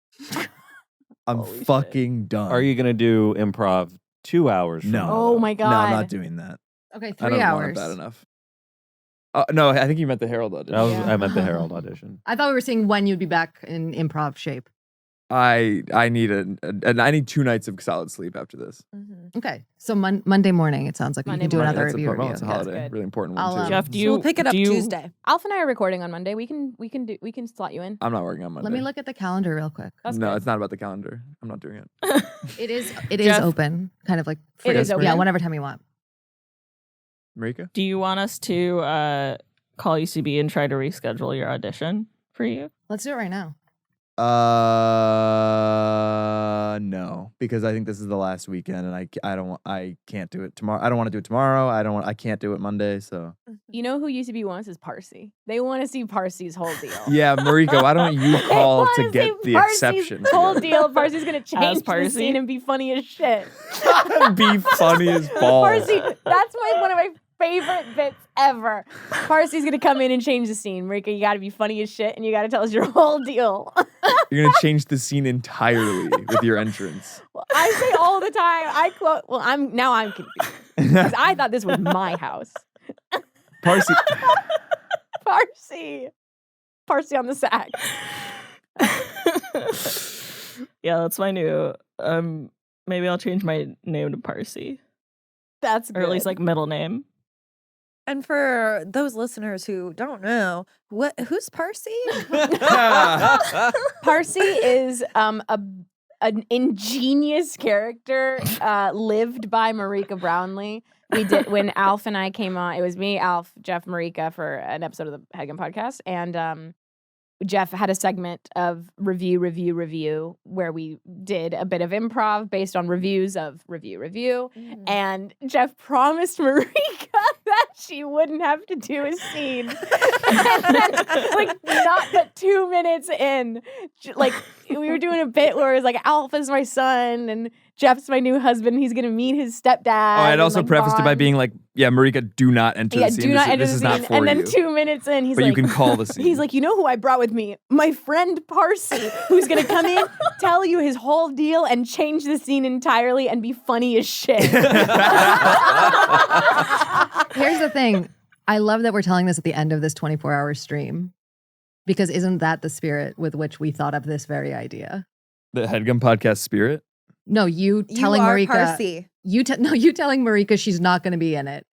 I'm Holy fucking done. Are you going to do improv 2 hours from No. now? Oh my God. No, I'm not doing that. Okay, I 3 don't hours. want it bad enough. No, I think you meant the Herald audition. I meant the Herald audition. I thought we were seeing when you'd be back in improv shape. I need I need 2 nights of solid sleep after this. Mm-hmm. Okay, so Monday morning. It sounds like Monday we can do morning. another That's a, review. well, review. it's a Yeah. holiday, good. really important I'll, one too. Geoff, do So you we'll pick it up do you- Tuesday. Alf and I are recording on Monday. We can slot you in. I'm not working on Monday. Let me look at the calendar real quick. That's no, good. it's not about the calendar. I'm not doing it. It is Jeff- open, kind of like free. It is Yeah, open. whenever time you want. Marika? Do you want us to call UCB and try to reschedule your audition for you? Let's do it right now. No, because I think this is the last weekend, and I can't do it tomorrow. I don't want to do it tomorrow. I can't do it Monday. So You know who UCB wants is Parsi. They want to see Parsi's whole deal. yeah, Marika, why don't you They call wanna to see get the Parsi's exception? whole deal. Parsi's gonna change the Parsi? scene and be funny as shit. Be funny as balls. Parsi, that's one of my favorite bits ever. Parsi's gonna come in and change the scene. Marika, you gotta be funny as shit, and you gotta tell us your whole deal. You're gonna change the scene entirely with your entrance. Well, I say all the time. I quote. Well, I'm confused because I thought this was my house. Parsi. Parsi on the sack. Yeah, that's my new. Maybe I'll change my name to Parsi, That's or at least good. like middle name. And for those listeners who don't know, who's Parsi? Parsi is an ingenious character lived by Marika Brownlee. We did when Alf and I came on. It was me, Alf, Geoff, Marika for an episode of the Headgum podcast, and Geoff had a segment of review where we did a bit of improv based on reviews of review. And Geoff promised Marika that she wouldn't have to do a scene. And then, like, not but 2 minutes in, like, we were doing a bit where it was like, Alpha's my son and Geoff's my new husband. He's going to meet his stepdad. Oh, I'd and, also like, prefaced it by bond. being like, yeah, Marika, do not enter Yeah, the scene. do not enter this the is scene. not for And then you. 2 minutes in, he's But like, you can call the scene. He's like, you know who I brought with me? My friend Parsi, who's gonna come in, tell you his whole deal, and change the scene entirely and be funny as shit. Here's the thing. I love that we're telling this at the end of this 24-hour stream, because isn't that the spirit with which we thought of this very idea? The Headgum podcast spirit. No, you telling you are Marika. Parsi. You telling Marika she's not going to be in it,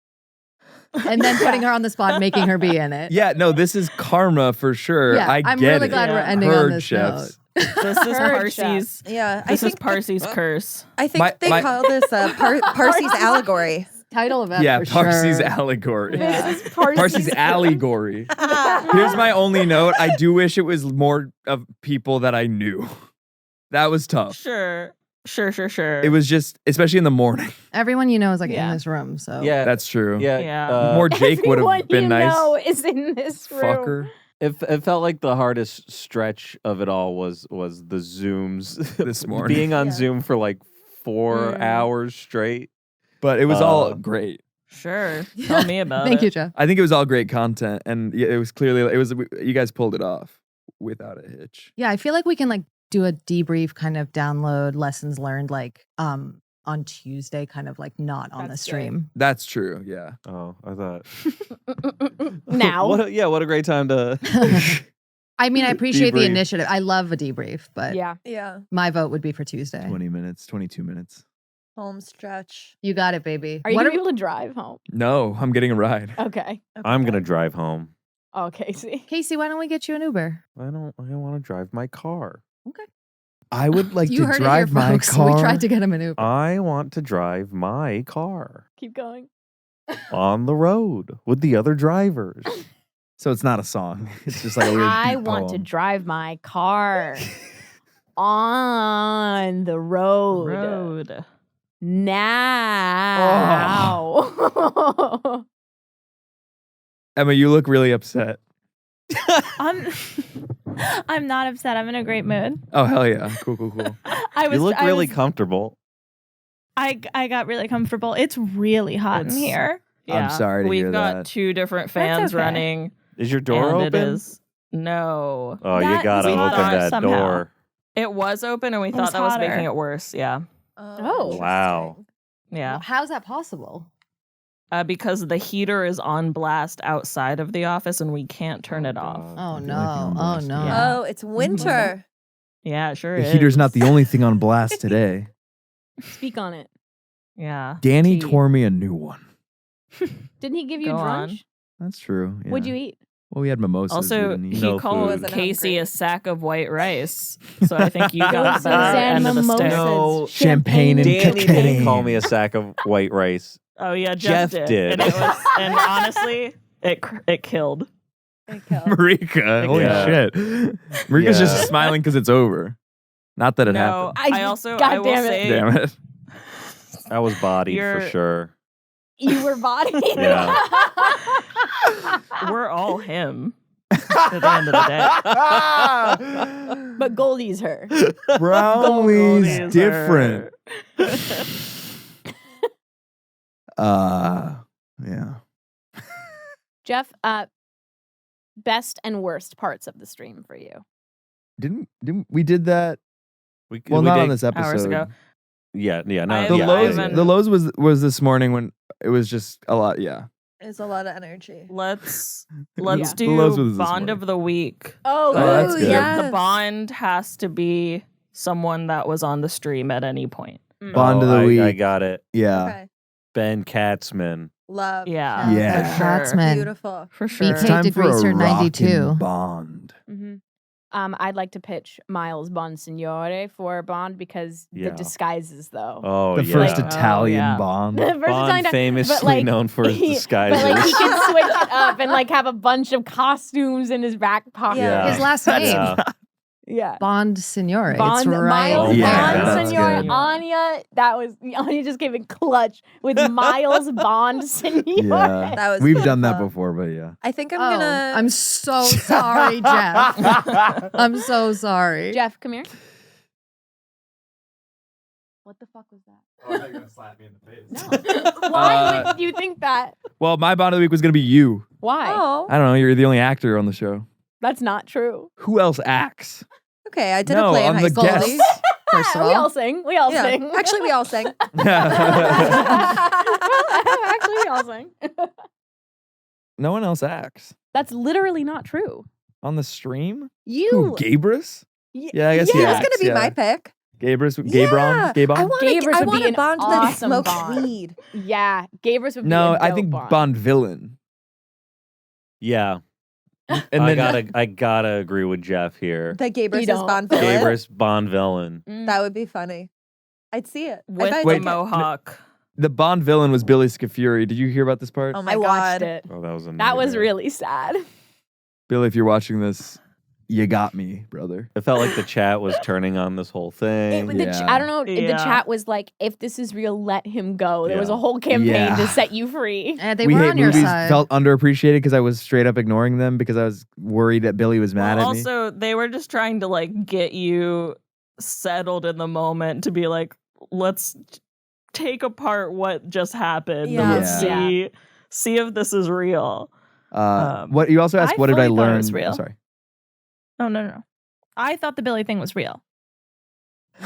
and then putting her on the spot, making her be in it. Yeah, no, this is karma for sure. Yeah, I I'm get really it. glad we're ending Heard, on this chefs. This is Parsi's. Yeah, This is Parsi's curse. I think they call this Parsi's allegory. Title of it. Yeah, for Parsi's sure. allegory. Yeah. Parsi's allegory. Here's my only note. I do wish it was more of people that I knew. That was tough. Sure. It was just, especially in the morning. Everyone you know is like Yeah. in this room, so Yeah, That's true. yeah. Yeah. More Jake would Everyone have been you nice. know is in this room. Fucker. It felt like the hardest stretch of it all was the Zooms This morning. being on Yeah. Zoom for like 4 Mm. hours straight. But it was all great. Sure. Tell me about Thank it. you, Jeff. I think it was all great content, and it was clearly you guys pulled it off without a hitch. Yeah, I feel like we can like do a debrief kind of download lessons learned like on Tuesday, kind of like not on the That's good. stream. That's true. Yeah. Oh, I thought Now. what a great time to. I mean, I appreciate the Debrief. initiative. I love a debrief, but Yeah. Yeah, my vote would be for Tuesday. 20 minutes, 22 minutes. home stretch. You got it, baby. Are you What going to be able to drive home? No, I'm getting a ride. Okay. I'm gonna drive home. Oh, Casey. Casey, why don't we get you an Uber? I want to drive my car. I would like You to heard it drive here, my folks. car. We tried to get him an Uber. I want to drive my car Keep going. on the road with the other drivers. So it's not a song. It's just like a weird I beat want to poem. drive my car on the road. Now. Emma, you look really upset. I'm not upset. I'm in a great mood. Oh, hell yeah. Cool. You look really comfortable. I got really comfortable. It's really hot in It's- here. I'm sorry to We've hear got that. 2 different That's fans okay. running. Is your door and open? It is. No. Oh, you That gotta is open hotter that somehow. door. It was open and we It's thought that was hotter. making it worse. Yeah. Oh. Wow. Yeah. How's that possible? Because the heater is on blast outside of the office and we can't turn it off. Oh I feel like no! you're on Oh blast no! today. Oh, it's winter. Yeah, it sure The is. heater's not the only thing on blast today. Speak on it. Yeah. Danny Tea. tore me a new one. Didn't he give you Go brunch? on. That's true. What'd yeah. you eat? Well, we had mimosas. we Also, didn't eat. he No called food. Wasn't Casey hungry. a sack of white rice. So I think you got the Mimosas better and end of the stick. mimosas. No, champagne and Danny cocaine. didn't call me a sack of white rice. Oh yeah, Jeff Jeff did. And, it was, and honestly, it killed. Marika. Holy Yeah. shit. Marika's Yeah. just smiling because it's over. Not that it No, happened. I also God I will damn it. say Damn it. I was bodied for You're- sure. You were body. Yeah. we're all him at the end of the day. But Goldie's her. Brownie's Goldie's different. her. Yeah. Jeff, best and worst parts of the stream for you. Didn't we did that? We, Well, we not did- on this episode. Hours ago. Yeah, no, I The Yeah, lows, haven't- the lows was this morning when it was just a lot. Yeah, It's a lot of energy. Let's The do lows was this bond morning. of the week. Oh, that's Ooh, good. yes. The bond has to be someone that was on the stream at any point. Bond of the I week. got it. Yeah. Okay. Ben Katzman. Love. Yeah. Yeah. For sure. Katzman. Beautiful. For sure. It's time for a Greaser 92. rockin' Bond. hmm I'd like to pitch Miles Bonsignore for Bond because Yeah. the disguises, though. Oh, The yeah. first Like- Italian Oh, yeah. Bond. The first Bond time- famously but, like, known for his disguises. But like he can switch it up and like have a bunch of costumes in his back pocket. Yeah. His last name, Yeah. Yeah. Bond Signore. Bond, it's right. Oh Miles my Yeah, God. Bonsignore. that's good. Anya, Anya just came in clutch with Miles Bonsignore. Yeah. That was We've done that beautiful. before, but yeah. I think I'm Oh, gonna. I'm so sorry, Jeff. I'm so sorry. Jeff, come here. What the fuck was that? Oh, you're gonna slap me in the face. No. Why would you think that? Well, my bond of the week was gonna be you. Why? Oh. I don't know. You're the only actor on the show. That's not true. Who else acts? Okay, I did No, a play in on high the school. guests. First of we all all, sing. We all Yeah. sing. Actually, we all sang. Actually, we all sing. No one else acts That's literally not true. on the stream. You, Who, Gabrus? Yeah, I guess he He was acts. gonna be my pick. Gabrus, Yeah. Gabron, Gabon. I want Gabrus I would want be a an Bond that awesome smokes Bond. weed. Yeah, Gabrus would be No, a I dope think Bond. Bond villain. Yeah. And I then gotta agree with Geoff here. That Gabrus is don't. Bond villain. Gabrus Bond villain. That would be funny. I'd see it. With I'd the buy a ticket. mohawk. the Bond villain was Billy Scafuri. Did you hear about this part? Oh my I watched god. it. Oh, that was a That was nightmare. really sad. Billy, if you're watching this, you got me, brother. It felt like the chat was turning on this whole thing. I don't know. The Yeah. chat was like, "If this is real, let him go." There was Yeah. a whole campaign Yeah. to set you free. And they we were hate on your movies side. felt underappreciated because I was straight up ignoring them because I was worried that Billy was mad Well, at me. also, they were just trying to like get you settled in the moment to be like, let's take apart what just happened. Yeah. And let's see if this is real. What you also asked, I what did I fully thought it learn? was real. I'm sorry. Oh no. I thought the Billy thing was real.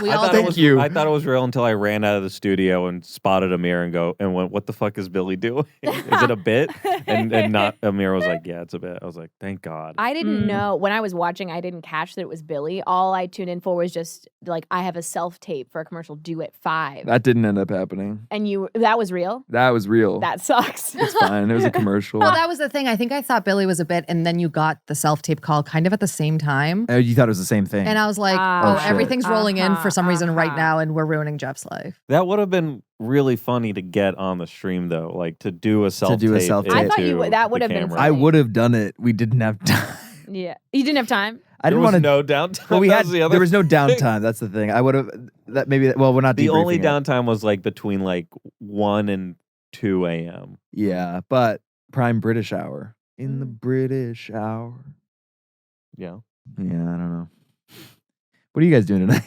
We I all thought did. it was, I thought it was real until I ran out of the studio and spotted Amir and went, "What the fuck is Billy doing? Is it a bit?" And not Amir was like, "Yeah, it's a bit." I was like, "Thank God." I didn't know when I was watching. I didn't catch that it was Billy. All I tuned in for was just like, I have a self tape for a commercial due at 5. That didn't end up happening. And that was real. That was real. That sucks. It's fine. It was a commercial. Well, that was the thing. I think I thought Billy was a bit, and then you got the self-tape call kind of at the same time. Oh, you thought it was the same thing. And I was like, Oh, oh, shit. everything's rolling in for some reason right uh-huh. now, and we're ruining Geoff's life. That would have been really funny to get on the stream though, like to do a self do a self-tape. I thought that would have been camera. funny. I would have done it. We didn't have time. Yeah, you didn't have time. I There didn't was want to. no downtime. Well, we That had. was the other There was no thing. downtime. That's the thing. I would have. That maybe. Well, we're not. The only debriefing it. downtime was like between like 1 and 2 a.m. Yeah, but prime British hour in the British hour. Yeah. Yeah, I don't know. What are you guys doing tonight?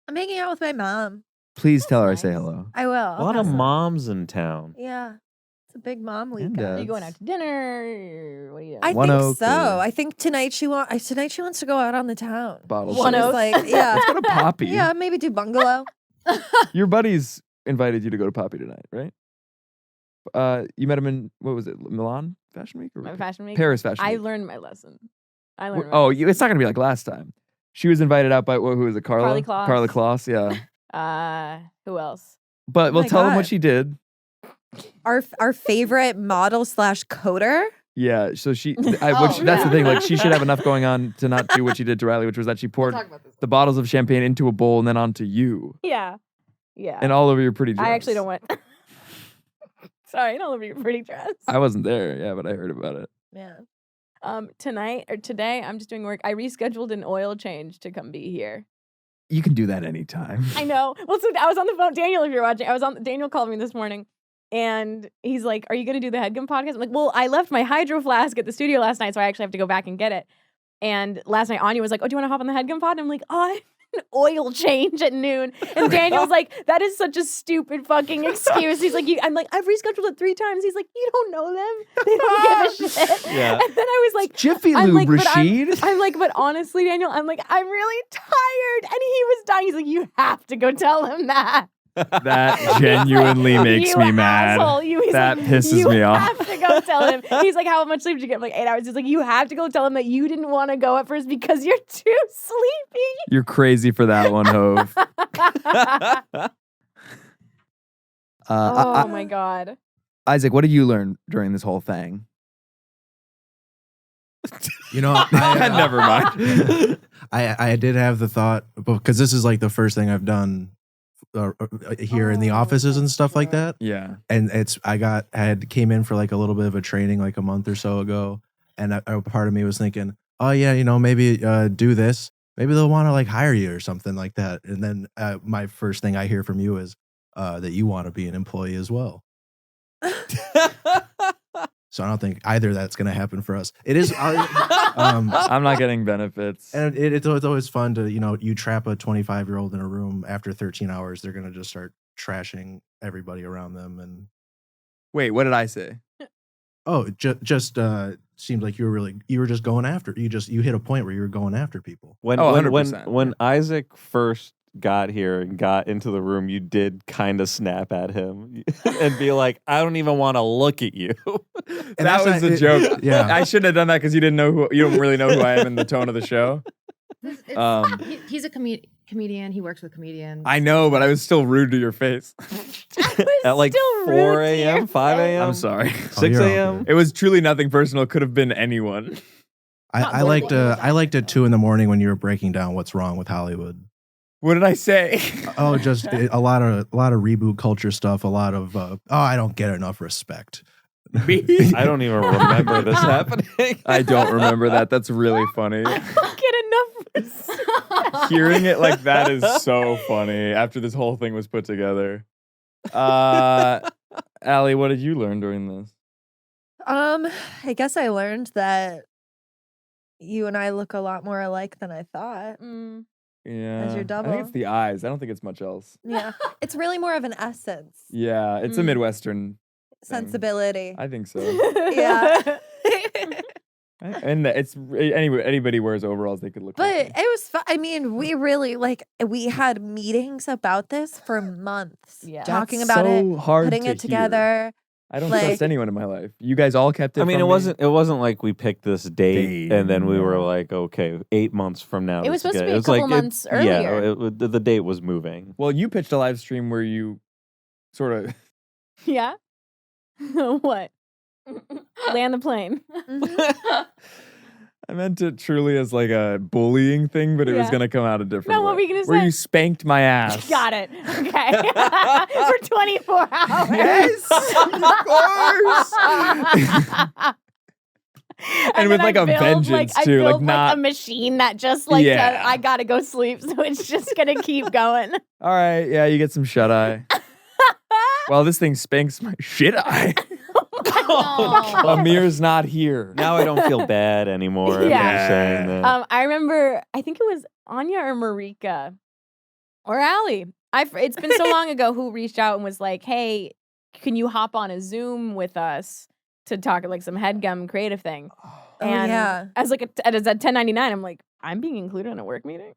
I'm hanging out with my mom. Please tell her I nice. say hello. I will. A lot of moms in town. Yeah. It's a big mom And weekend. Are you dads. going out to dinner? What are you doing? I One think Oak so. or- I think tonight she wants to go out on the town. Bottles. One She was Oak. like, yeah. Let's go to Poppy. Yeah, maybe do bungalow. Your buddies invited you to go to Poppy tonight, right? You met him in what was it, Milan Fashion Week or My fashion week. Paris Fashion I Week? learned my lesson. I learned. Oh, it's not gonna be like last time. She was invited out by who was it? Carla. Carly Kloss. Carla Kloss. Yeah. Who else? But Oh we'll my tell them God. what she did. Our favorite model / coder. Yeah. So she. That's Oh, the yeah. thing. Like she should have enough going on to not do what she did to Riley, which was that she poured the bottles of champagne into a bowl and then onto you Yeah. Yeah. and all over your pretty dress. I actually don't want. Sorry, all over your pretty dress. I wasn't there. Yeah, but I heard about it. Yeah. Tonight or today, I'm just doing work. I rescheduled an oil change to come be here. You can do that anytime. I know. Well, so I was on the phone. Daniel, if you're watching, Daniel called me this morning, and he's like, "Are you going to do the Headgum podcast?" I'm like, "Well, I left my hydro flask at the studio last night, so I actually have to go back and get it." And last night, Anya was like, "Oh, do you want to hop on the Headgum pod?" And I'm like, "Oh, I have an oil change at noon." And Daniel's like, "That is such a stupid fucking excuse." He's like, I'm like, "I've rescheduled it 3 times." He's like, "You don't know them. They don't give a shit." Yeah. And then I was like, Jiffy I'm Lube, like, but Rashid. I'm like, but honestly, Daniel, I'm like, I'm really tired. And he was dying. He's like, you have to go tell him that. That genuinely makes You me mad. asshole. He's That like, pisses you me off. have to go tell him. He's like, how much sleep did you get? I'm like, 8 hours. He's like, you have to go tell him that you didn't want to go at first because you're too sleepy. You're crazy for that one, Hove. Oh my God. Isaac, what did you learn during this whole thing? You know, I, Never mind. I did have the thought because this is like the first thing I've done here in the offices and stuff like that. Yeah. And I came in for like a little bit of a training like a month or so ago, and a part of me was thinking, oh yeah, you know, maybe do this. Maybe they'll want to like hire you or something like that. And then my first thing I hear from you is that you want to be an employee as well. So I don't think either that's going to happen for us. It is. I'm not getting benefits. And it's always fun to, you know, you trap a 25-year-old in a room after 13 hours, they're going to just start trashing everybody around them. And Wait, what did I say? oh, it just seemed like you were just going after, you hit a point where you were going after people. When Oh, when 100%. when Isaac first got here and got into the room, you did kind of snap at him and be like, I don't even want to look at you. That was a joke. Yeah. I shouldn't have done that because you don't really know who I am in the tone of the show. He's a comedian. He works with comedians. I know, but I was still rude to your face. At like still 4 rude to a.m., your 5 a.m., I'm sorry. 6 you're all a.m. good. It was truly nothing personal. Could have been anyone. I liked at 2 a.m. when you were breaking down what's wrong with Hollywood. What did I say? Oh, just a lot of reboot culture stuff. A lot of I don't get enough respect. I don't even remember this happening. I don't remember that. That's really funny. Get enough. Hearing it like that is so funny after this whole thing was put together. Allie, what did you learn during this? I guess I learned that you and I look a lot more alike than I thought. Yeah. your I double. think it's the eyes. I don't think it's much else. Yeah. It's really more of an essence. Yeah, it's a Midwestern Sensibility. I think so. Yeah. And it's anybody wears overalls, they could look. But like it was fun. I mean, we really we had meetings about this for months. Yeah. Talking That's about so it, hard putting to it together. I don't like- trust anyone in my life. You guys all kept it. I mean, from it wasn't like we picked this date and then we were No. like, okay, 8 months from now. It was supposed to get be it. a was couple like, months Yeah, earlier. the date was moving. Well, you pitched a live stream where you sort of Yeah. What? Land the plane. I meant it truly as like a bullying thing, but it was Yeah. gonna come out a different No, way. what were you gonna Where say? you spanked my ass. Got it. Okay. For 24 hours. Yes, of course. And with then like I a build, vengeance I too, like build, not. a machine that just like Yeah. I gotta go sleep, so it's just gonna keep going. All right, yeah, you get some shut eye. Well, this thing spanks my shit eye. Amir's not here. Now I don't feel bad anymore. Yeah. After saying that. I remember, I think it was Anya or Marika or Allie. It's been so long ago who reached out and was like, hey, can you hop on a Zoom with us to talk like some Headgum creative thing? And yeah. as like as a 1099, I'm like, I'm being included in a work meeting.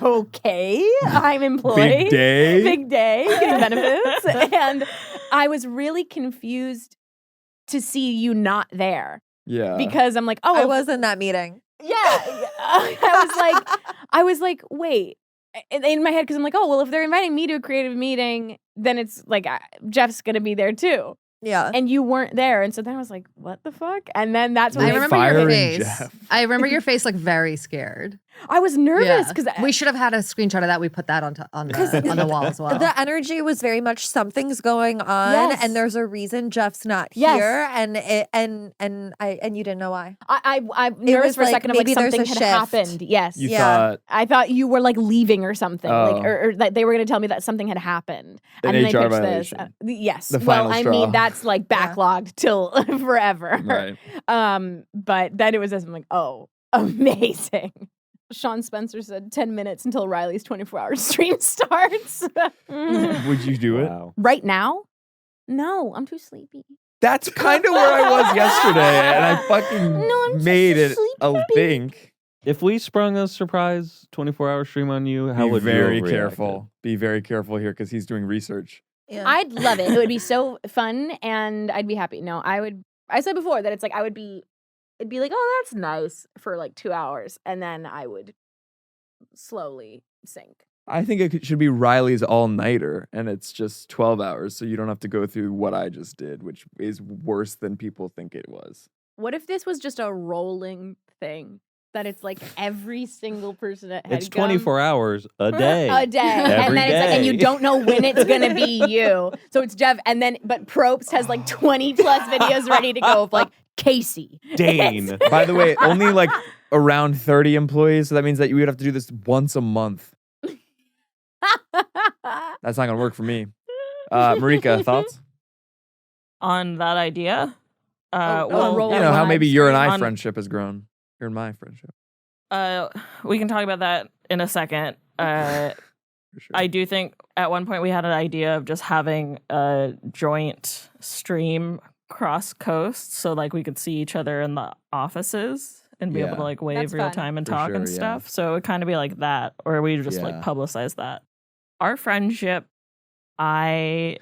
Okay, I'm employed. Big day. Big day, getting benefits. And I was really confused to see you not there Yeah. because I'm like, oh, I well, was in that meeting. yeah. I was like, wait. In my head, because I'm like, oh, well, if they're inviting me to a creative meeting, then it's like Jeff's gonna be there too. Yeah. And you weren't there, and so then I was like, what the fuck? And then that's when I they remember your firing face. Geoff. I remember your face like very scared. I was nervous because we should have had a screenshot of that. We put that on the wall as well. The energy was very much something's going on, Yes. and there's a reason Jeff's not Yes. here, and you didn't know why. I'm nervous was for a like, second of like maybe there's something a had shift. happened. Yes. You Yeah. thought I thought you were like leaving or something, Oh. like, or that they were going to tell me that something had happened, An and then HR they pitched violation. this. Yes, The well, final I straw. mean that's like Yeah. backlogged till forever. right. But then it was this. I'm like, oh, amazing. Sean Spencer said 10 minutes until Riley's 24-hour stream starts. Would you do it? Wow. Right now? No, I'm too sleepy. That's kind of where I was yesterday, and I fucking No, I'm just made it sleepy, a baby. thing. If we sprung a surprise 24-hour stream on you, how Be would very you have careful. Be very careful here because he's doing research. Yeah. I'd love it. It would be so fun and I'd be happy. No, I said before that it's like it'd be like, oh, that's nice for like 2 hours. And then I would slowly sink. I think it should be Riley's all-nighter, and it's just 12 hours, so you don't have to go through what I just did, which is worse than people think it was. What if this was just a rolling thing? That it's like every single person at Headgum. It's 24 hours a day. A day. And Every then it's like, and you day. don't know when it's gonna be you. So it's Geoff, and then but Probst has like 20 plus videos ready to go of like Casey. Dane. By the way, only like around 30 employees, so that means that you would have to do this once a month. That's not gonna work for me. Marika, thoughts? On that idea? roll You know how maybe your and I on- friendship has grown. Your and my friendship. We can talk about that in a second. For sure. I do think at one point we had an idea of just having a joint stream cross coast, so like we could see each other in the offices and be able to Yeah. like wave That's real fun. time and For talk sure, and yeah. stuff. So it would kind of be like that, or we just like Yeah. publicize that. Our friendship, I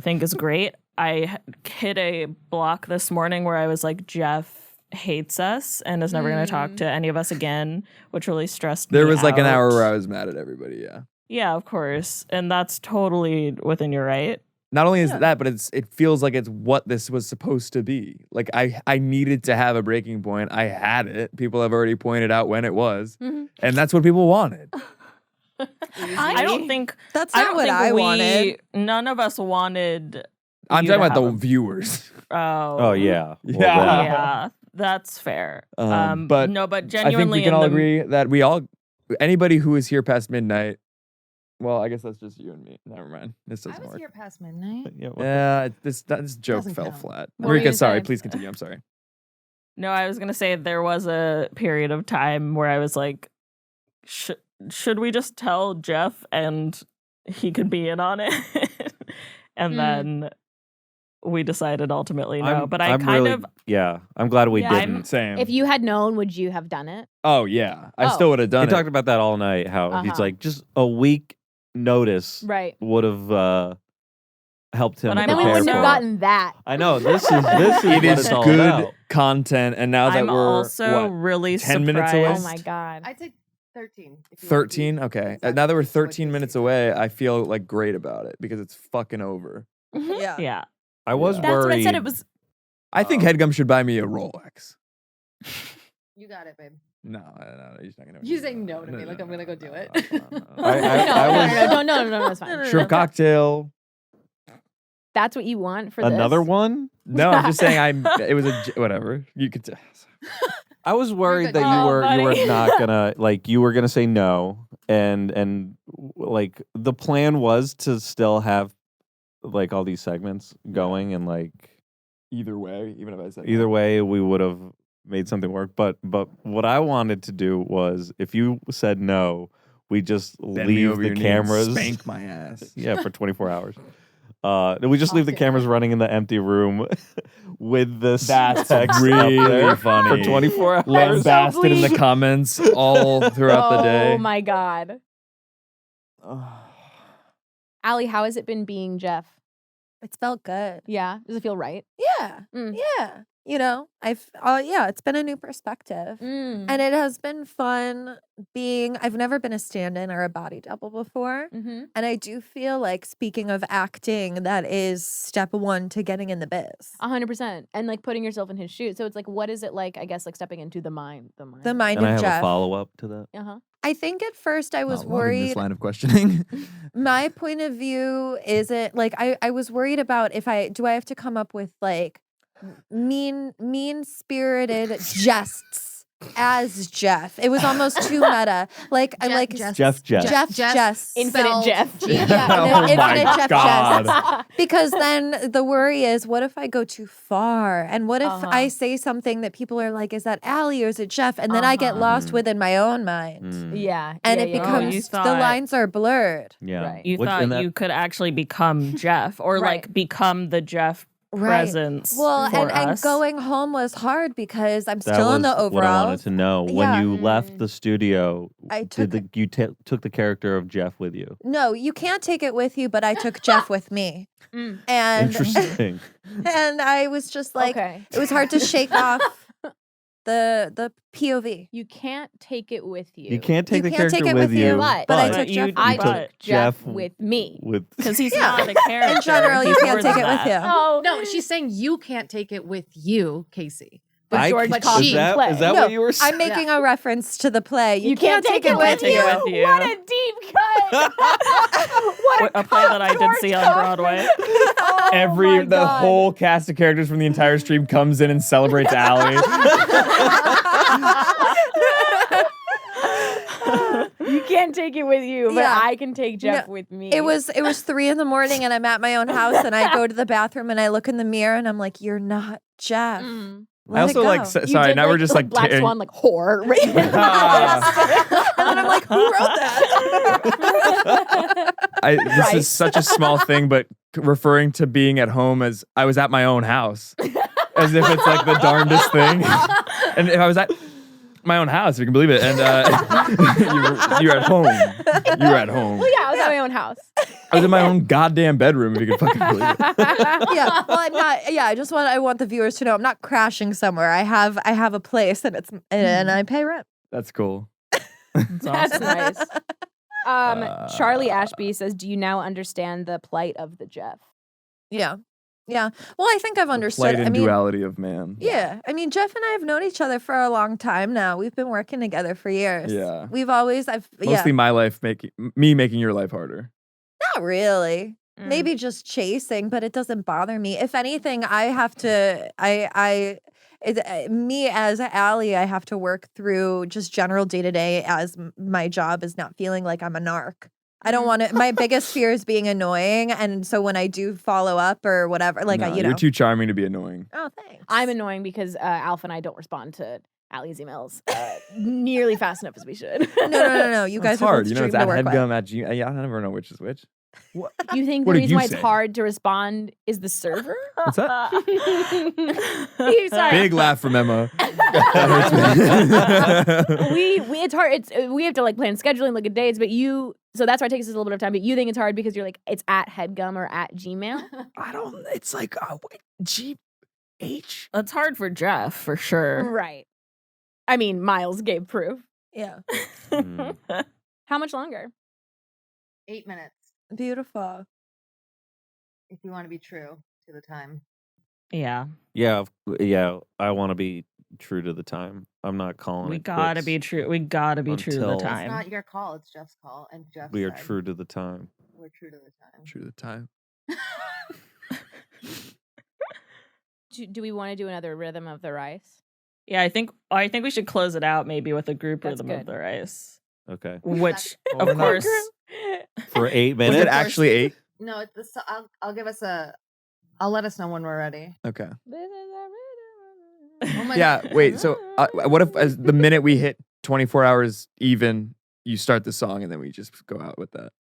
think, is great. I hit a block this morning where I was like, Geoff hates us and is never going to talk to any of us again, which really stressed me There was like an hour out. where I was mad at everybody. Yeah. Yeah, of course. And that's totally within your right. Not only is it that, but it feels like it's what this was supposed to be. Like I needed to have a breaking point. I had it. People have already pointed out when it was, and that's what people wanted. I don't think That's I not don't what think I wanted. None of us wanted. I'm you talking to about the have a- viewers. Oh yeah. Well, Yeah. then- Yeah, that's fair. But no, but I genuinely, think we can in all the- agree that anybody who is here past midnight. Well, I guess that's just you and me. Never mind. This I doesn't was work. here past midnight. Yeah. Yeah, this joke Doesn't fell count. flat. What were you Marika, gonna sorry. say? Please continue. I'm sorry. No, I was gonna say there was a period of time where I was like, should we just tell Geoff and he could be in on it? And then we decided ultimately no. But I I'm kind really, of yeah. I'm glad we Yeah, I'm- didn't. Same. If you had known, would you have done it? Oh yeah, I Oh. still would have We done it. talked about that all night. How he's Uh-huh. like just a week notice Right. would have helped him. But I'm Then we prepare wouldn't for have it. gotten that. I know this is it what is it's all good about. content, and now that I'm we're also what, really 10 minutes away? surprised. Oh my god. I'd say 13. if you want to be 13. Okay, exact now that we're with what 13 you minutes see. away, I feel like great about it because it's fucking over. Yeah. Yeah. I was Yeah. That's worried. what I said. It was. I think Headgum should buy me a Rolex. You got it, babe. No, he's not gonna. You say no to me, like I'm gonna go do it. No, it's fine. Shrimp cocktail. That's what you want for Another this? one? No, I'm just saying. It was whatever. You could. I was worried good. that you Oh, were buddy. not gonna you were gonna say no, and like the plan was to still have like all these segments going, and like Either way, even if I said either no. way we would have made something work. But what I wanted to do was if you said no, we just Bend me leave over the your knee and cameras. spank my ass. Yeah, for 24 hours. We just leave the Cocktail. cameras running in the empty room with this That's text really up there funny. for 24 hours. Len Bastard in the bleak. comments all throughout the day. Oh my god. Allie, how has it been being Geoff? It's felt good. Yeah. Does it feel right? Yeah. Mm. Yeah. You know, it's been a new perspective. Mm. And it has been fun I've never been a stand-in or a body double before. Mm-hmm. And I do feel like, speaking of acting, that is step one to getting in the biz. 100%. And like putting yourself in his shoes. So it's like, what is it like, I guess, like stepping into the mind? The mind And I of have a Geoff. follow-up to that. Uh-huh. I think at first I was Not loving this worried. line of questioning. My point of view isn't like I was worried about if I have to come up with like mean-spirited jests as Geoff. It was almost too meta. Like I like Geoff. Jeff. Infinite spelled Geoff. Yeah, Oh infinite my Jeff God. jests. Because then the worry is, what if I go too far? And what if Uh-huh. I say something that people are like, is that Allie or is it Jeff? And then I get lost within my own mind. Mm. Yeah. And yeah, it yeah. becomes you the thought- lines are blurred. Yeah. Right. You Which- thought and that- you could actually become Geoff or Right. like become the Geoff presence. Well, for and us. going home was hard because I'm That still was in the what I overall. wanted to know. Yeah. When you left the studio, I took you took the character of Geoff with you. No, you can't take it with you, but I took Geoff with me. Mm. And Interesting. and I was just like, Okay. it was hard to shake off the POV. You can't take it with you. You can't take You the can't character take it with with you, you, but I took you- Geoff. I but- took Geoff Geoff with me. with because he's Yeah. not a character. In general, you He's can't more take than it with that. you. Oh No, she's saying you can't take it with you, Casey. But I- George is called she- it play. is that No, what you were saying? I'm making a reference to the play. You, can't take it with take you. it with you. What a deep cut. What A play that I did see on Broadway. Oh my The God. whole cast of characters from the entire stream comes in and celebrates Allie. You can't take it with you, but Yeah. I can take Geoff No, with me. It was 3 a.m. and I'm at my own house and I go to the bathroom and I look in the mirror and I'm like, you're not Geoff. Mm. Let I also it like. go. You Sorry, did, now we're just like Black tearing- Swan, like whore. Right? And then I'm like, who wrote that? This is such a small thing, but referring to being at home as I was at my own house, as if it's like the darndest thing. And if I was at, my own house, if you can believe it. And you're at home. You were at home. Well, yeah, I was at my own house. I was in my own goddamn bedroom, if you can fucking believe it. Yeah. Well, I'm not. Yeah. I want the viewers to know I'm not crashing somewhere. I have a place and I pay rent. That's cool. That's nice. Charlie Ashby says, "Do you now understand the plight of the Geoff?" Yeah. Yeah. Well, I think I've understood. Plight and duality of man. Yeah. I mean, Geoff and I have known each other for a long time now. We've been working together for years. Yeah. Mostly my life making your life harder. Not really. Maybe just chasing, but it doesn't bother me. If anything, I have to. Me as Allie, I have to work through just general day to day as my job is not feeling like I'm a narc. I don't want to. My biggest fear is being annoying, and so when I do follow up or whatever, like you're too charming to be annoying. Oh, thanks. I'm annoying because Alpha and I don't respond to Allie's emails nearly fast enough as we should. No. You guys It's are hard. both You know, it's stream at to work with. Headgum at Gmail. Yeah, I never know which is which. You think What the did reason you why it's say? hard to respond is the server? What's that? Sorry. Big laugh from Emma. It's hard. We have to like plan scheduling, look at dates, but so that's why it takes us a little bit of time. But you think it's hard because you're like it's at Headgum or at Gmail. I don't. It's like GH. That's hard for Geoff for sure. Right. I mean, Miles gave proof. Yeah. How much longer? 8 minutes. Beautiful. If you want to be true to the time. Yeah. Yeah. I want to be true to the time. I'm not calling We it gotta quits be true. We gotta be true to the until It's time. not your call. It's Jeff's call. And Jeff We are said true to the time. we're true to the time. True to the time. Do we want to do another rhythm of the rice? Yeah, I think we should close it out maybe with a group That's rhythm of good. the rice. Okay. Which Well, we're of not- course For 8 Was minutes. it actually 8? No, it's the. I'll give us a. I'll let us know when we're ready. Okay. Oh my Yeah. God. Wait. So what if as the minute we hit 24 hours even, you start the song and then we just go out with that?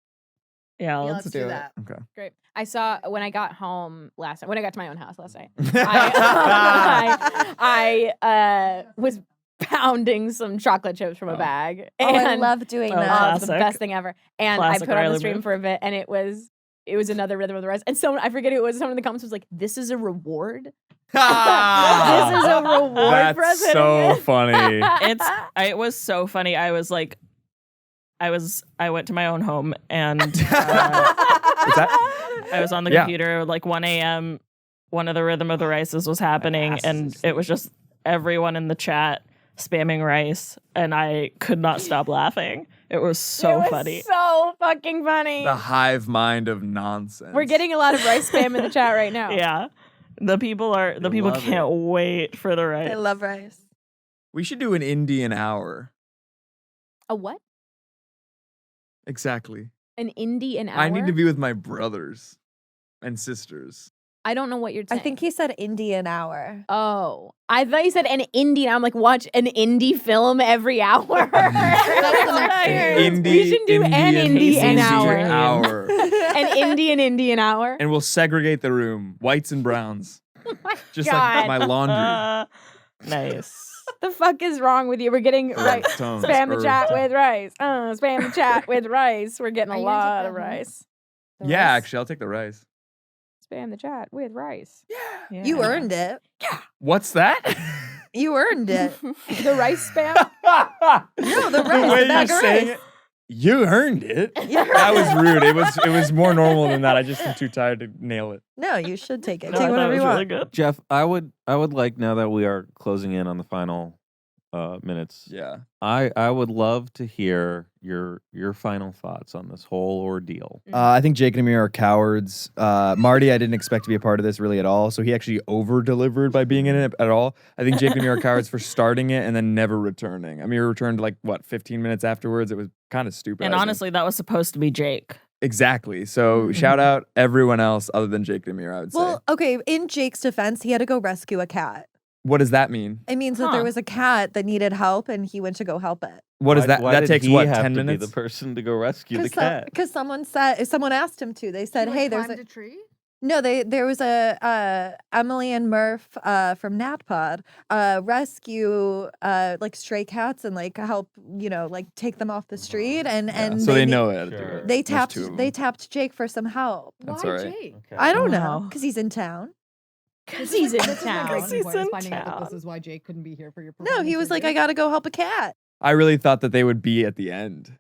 Yeah, Yeah, let's do it. that. Okay. Great. I saw when I got home last night, when I got to my own house last night, I was pounding some chocolate chips from a bag. Oh, I and- love doing Oh, that. Oh, it's the Classic. best thing ever. And Classic I put on Riley the stream move. for a bit, and it was another rhythm of the rest. And someone, I forget who it was, someone in the comments was like, "This is a reward. This is a reward for us That's hitting so it." funny. It was so funny. I went to my own home and What's that? I was on the Yeah. computer like 1 a.m. One of the rhythm of the rices was happening, ass and is it was just everyone in the chat spamming rice, and I could not stop laughing. It was so it was funny. so fucking funny. The hive mind of nonsense. We're getting a lot of rice spam in the chat right now. Yeah, the people love can't wait for the rice. I love rice. We should do an Indian hour. A what? Exactly. An indie an hour? I need to be with my brothers and sisters. I don't know what you're I saying. think he said Indian hour. Oh, I thought you said an indie. And I'm like, watch an indie film every hour. That's the next thing. We should do an indie an Indian hour. hour. An Indian hour. And we'll segregate the room, whites and browns. Just God. like my laundry. Nice. The fuck is wrong with you? We're getting right. Tones, Spam the herbs. chat with rice. Spam the chat with rice. We're getting Are a you gonna take lot that of home? rice. The Yeah, rice. actually, I'll take the rice. Spam the chat with rice. Yeah. You earned it. What's that? You earned it. The rice spam. No, the The rice. way The bag you're of saying rice. it, you earned it. You That was earned rude. It was more normal than that. I just am too tired to nail it. No, you should take it. No, I Take thought whatever it you was want. really good. Geoff, I would like, now that we are closing in on the final minutes, Yeah. I would love to hear your final thoughts on this whole ordeal. I think Jake and Amir are cowards. Marty, I didn't expect to be a part of this really at all, so he actually over-delivered by being in it at all. I think Jake and Amir are cowards for starting it and then never returning. Amir returned 15 minutes afterwards. It was kind of stupid. And I think. honestly, that was supposed to be Jake. Exactly. So shout out everyone else other than Jake and Amir, I would say. Well, okay, in Jake's defense, he had to go rescue a cat. What does that mean? It means that there was a cat that needed help and he went to go help it. What is that? Why That did takes he what, have 10 to minutes? Be the person to go rescue the cat. Because someone asked him to. They said, "Hey, there's climbed a a tree. No, there was a Emily and Murph from NatPod rescue like stray cats and like help like take them off the street and So they know it. Sure. they There's two of them. tapped Jake for some help. That's Why all right. Jake? I don't know Wow. because he's in town. Because he's in This is town. breaking He's point, is in finding out that town. this is why Jake couldn't be here for your No, he was like, I gotta go help a cat. I really thought that they would be at the end.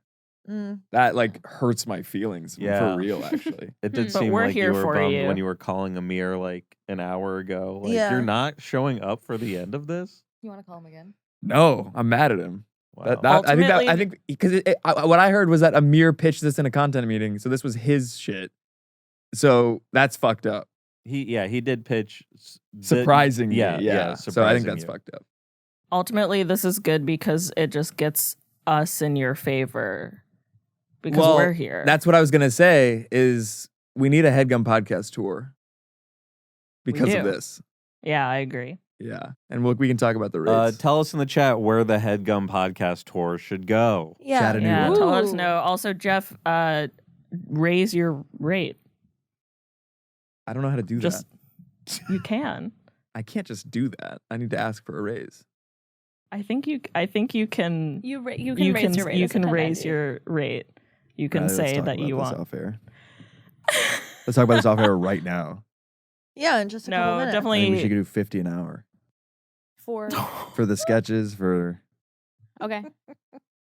Mm. That like hurts my feelings Yeah. for real, actually. It did But seem we're like here you were for bummed you. when you were calling Amir like an hour ago. Like Yeah. you're not showing up for the end of this. You want to call him again? No, I'm mad at him. Wow. I think because what I heard was that Amir pitched this in a content meeting, so this was his shit. So that's fucked up. he did pitch Surprisingly, yeah. So I think surprising that's you. fucked up. Ultimately, this is good because it just gets us in your favor because Well, we're here. That's what I was gonna say. Is we need a Headgum podcast tour because of do. this. Yeah, I agree. Yeah, and we can talk about the rates. Tell us in the chat where the Headgum podcast tour should go. Yeah. Chattanooga. Yeah, tell us Ooh. no. Also, Geoff, raise your rate. I don't know how to do Just that. you can. I can't just do that. I need to ask for a raise. I think you can. You can You raise can your rate. you It's a can raise 1090. your rate. You can Let's say talk that about you this want. off air. Let's talk about this off air right now. Yeah, in just a couple No, minutes. I think we should definitely. do 50 an hour For for the sketches. For okay.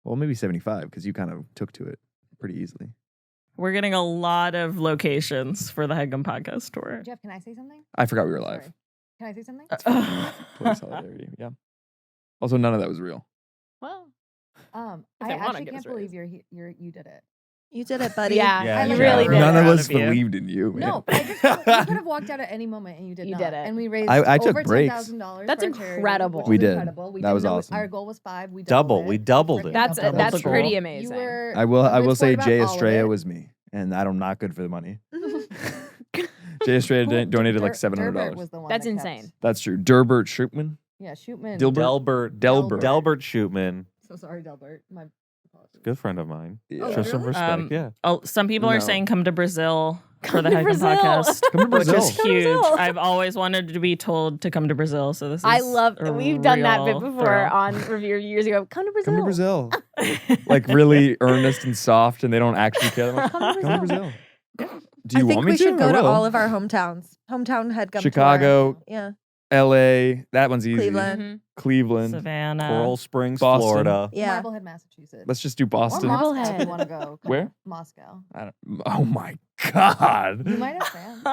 well, maybe 75 because you kind of took to it pretty easily. We're getting a lot of locations for the Headgum podcast tour. Jeff, can I say something? I forgot we were live. Sorry. Can I say something? Police solidarity. Yeah. Also, none of that was real. Well, I they wanna actually give us can't a raise. believe you did it. You did it, buddy. yeah, Yeah, you you really got did. None of Proud us of you. believed in you, man. No, but I just you could have walked out at any moment and you did You not. did it. And we raised I took over breaks. $10,000. That's for charity, incredible. which We was did. Incredible. That was didn't know awesome. Our goal was 5. We Double. doubled We it. doubled it. That's Doubled that's it. pretty You amazing. were. I will say about Jay all of Estrella it. was me, and I'm not good for the money. Jay Estrella donated like Durbert $700. was the one That's that kept- insane. That's true. Durbert Shootman. Yeah, Shootman. Dilbert. Delbert Delbert. Shootman, So sorry, Delbert. My apologies. good friend of mine. Yeah. Show some really? respect. Yeah. Oh, some people are No. saying come to Brazil for the to Headgum Brazil. podcast, Come to which Brazil. is Come to huge. Brazil. I've always wanted to be told to come to Brazil, so this is. I love. a We've done that bit real before thrill. on review years ago. Come to Brazil. Come to Brazil. Like really earnest and soft, and they don't actually care that much. Come to Come to Brazil. Brazil. Do you I think want me we to? should go I to will. all of our hometowns. Hometown Headgum Chicago, tour. Yeah. L.A. That one's easy. Cleveland. Mhm. Cleveland. Savannah. Coral Springs, Boston. Florida. Yeah. Marblehead, Massachusetts. Let's just do Or Boston. Moscow Marblehead. if you want to go. Where? Moscow. I don't, oh my God. You might have fans.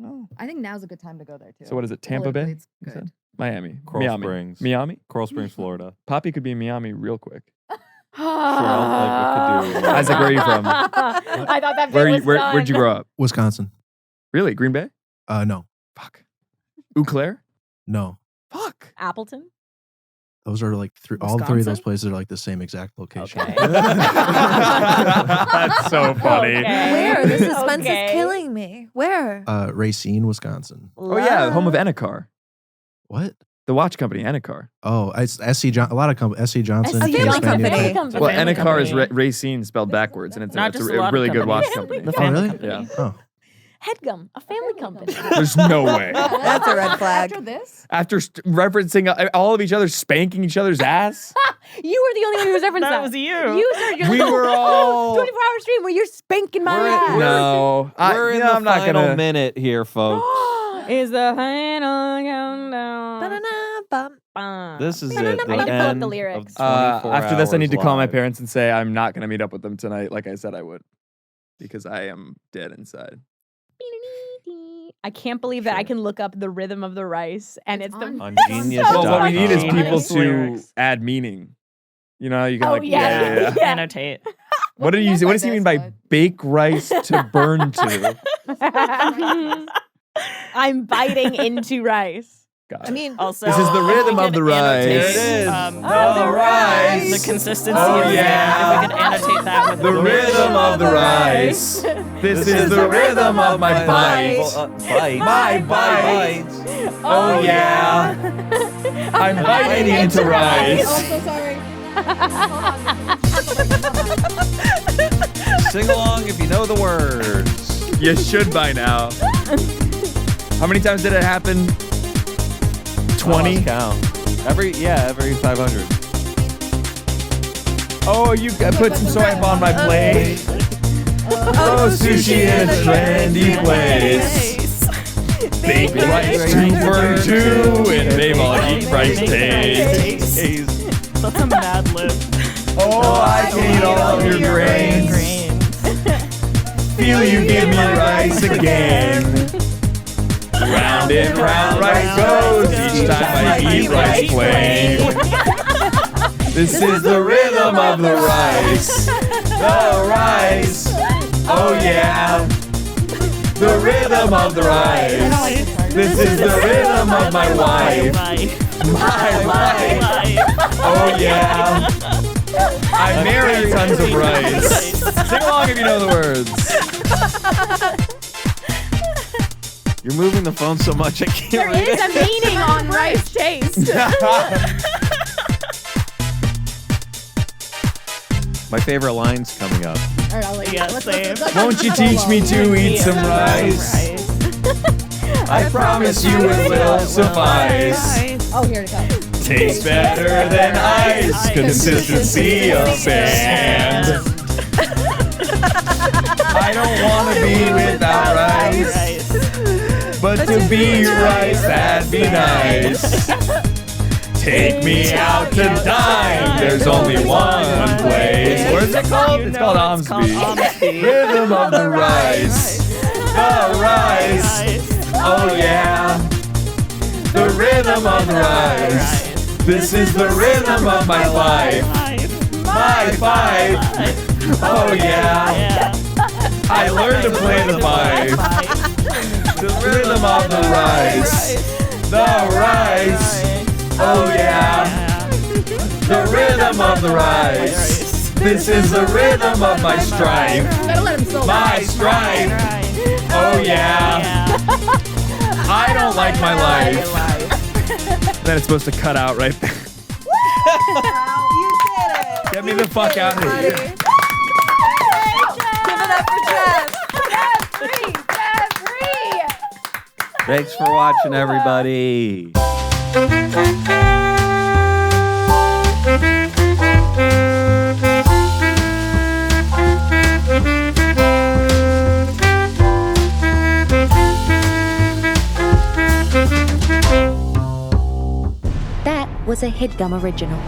Oh. I think now's a good time to go there too. So what is it? Tampa Politically, Bay? It's You good. said? Miami. Coral Miami. Springs. Miami? Coral Springs, Florida. Poppy could be in Miami real quick. I'll, like, we could do- Isaac, where are you from? I thought that bit Where'd was you done. grow up? Wisconsin. Really? Green Bay? No. Fuck. Eau Claire? No. Fuck. Appleton. Those are like all three of those Wisconsin? places are like the same exact location. Okay. That's so funny. Okay. Where? The suspense Okay. is killing me. Where? Racine, Wisconsin. Oh yeah, home of Enicar. What? The watch company, Enicar. Oh, it's SC John. A lot of SC Johnson. A family company. Well, family Enicar is company. Racine spelled backwards, and it's Not a just a lot of really good watch companies. company. The Oh, family really? company. Yeah. Oh, Headgum, a family company. There's no way. That's a red flag. After this, After referencing all of each other spanking each other's ass, You were the only one who was referenced That was you. You, sir. You're we the were all. 24-hour stream where you're spanking my We're- ass. No, We're in the I'm not final gonna. minute here, folks. Is the final countdown. Ba-da-da-bum. This is I it. need to The pull up the end lyrics. of 24 After this, I need to hours call my live. parents and say I'm not gonna meet up with them tonight, like I said I would, because I am dead inside. I can't believe that I Sure. can look up the rhythm of the rice and it's the On it's Genius. so Well, what we need is funny. people to Lyrics. add meaning. You know, you can Oh, like yeah. Yeah. Annotate. What did you say? What does he mean by bake rice to burn to? I'm biting into rice. Got I it. mean, Also, This is the rhythm we of could the rice. annotate, There it is. The rice. The consistency Oh, of yeah. If we could annotate that with The rhythm of the rice. This is the rhythm of my bite. Bite. My bite. Oh, yeah. I'm biting into rice. I'm so sorry. Sing along if you know the words. You should by now. How many times did it happen? 20? Count. Every 500. Oh, you put some soy on my plate. Oh, sushi in a trendy place. Baked rice 2 for 2, and they all eat rice taste. That's a mad lib. Oh, I can eat all of your grains. Feel you give me rice again. Round and round rice goes each time I eat rice plain. This is the rhythm of the rice. The rice. Oh yeah. The rhythm of the rice. This is the rhythm of my wife. My life. Oh yeah. I marry tons of rice. Sing along if you know the words. You're moving the phone so much I can't There read is it. a meaning on rice taste. My favorite line's coming up. All right, I'll let you. Yeah, Let's- same. let's- Won't you teach me to eat some rice? I promise you it will suffice. Oh, here it comes. Tastes better than ice. Consistency of sand. I don't want to be without rice, but to be rice, that'd be nice. Take me out to dine. There's only one place. What is it called? It's called Omsby. Rhythm of the rice. The rice. Oh yeah. The rhythm of the rice. This is the rhythm of my life. My fife. Oh yeah. I learned to play the fife. The rhythm of the rice. The rice. Oh yeah. The rhythm of the rice. This is the rhythm of my strife. My strife. Oh yeah. I don't like my life. Then it's supposed to cut out right there. You did it. Get me the fuck out of here. Give it up for Geoff. Thanks for watching, everybody. That was a Headgum original.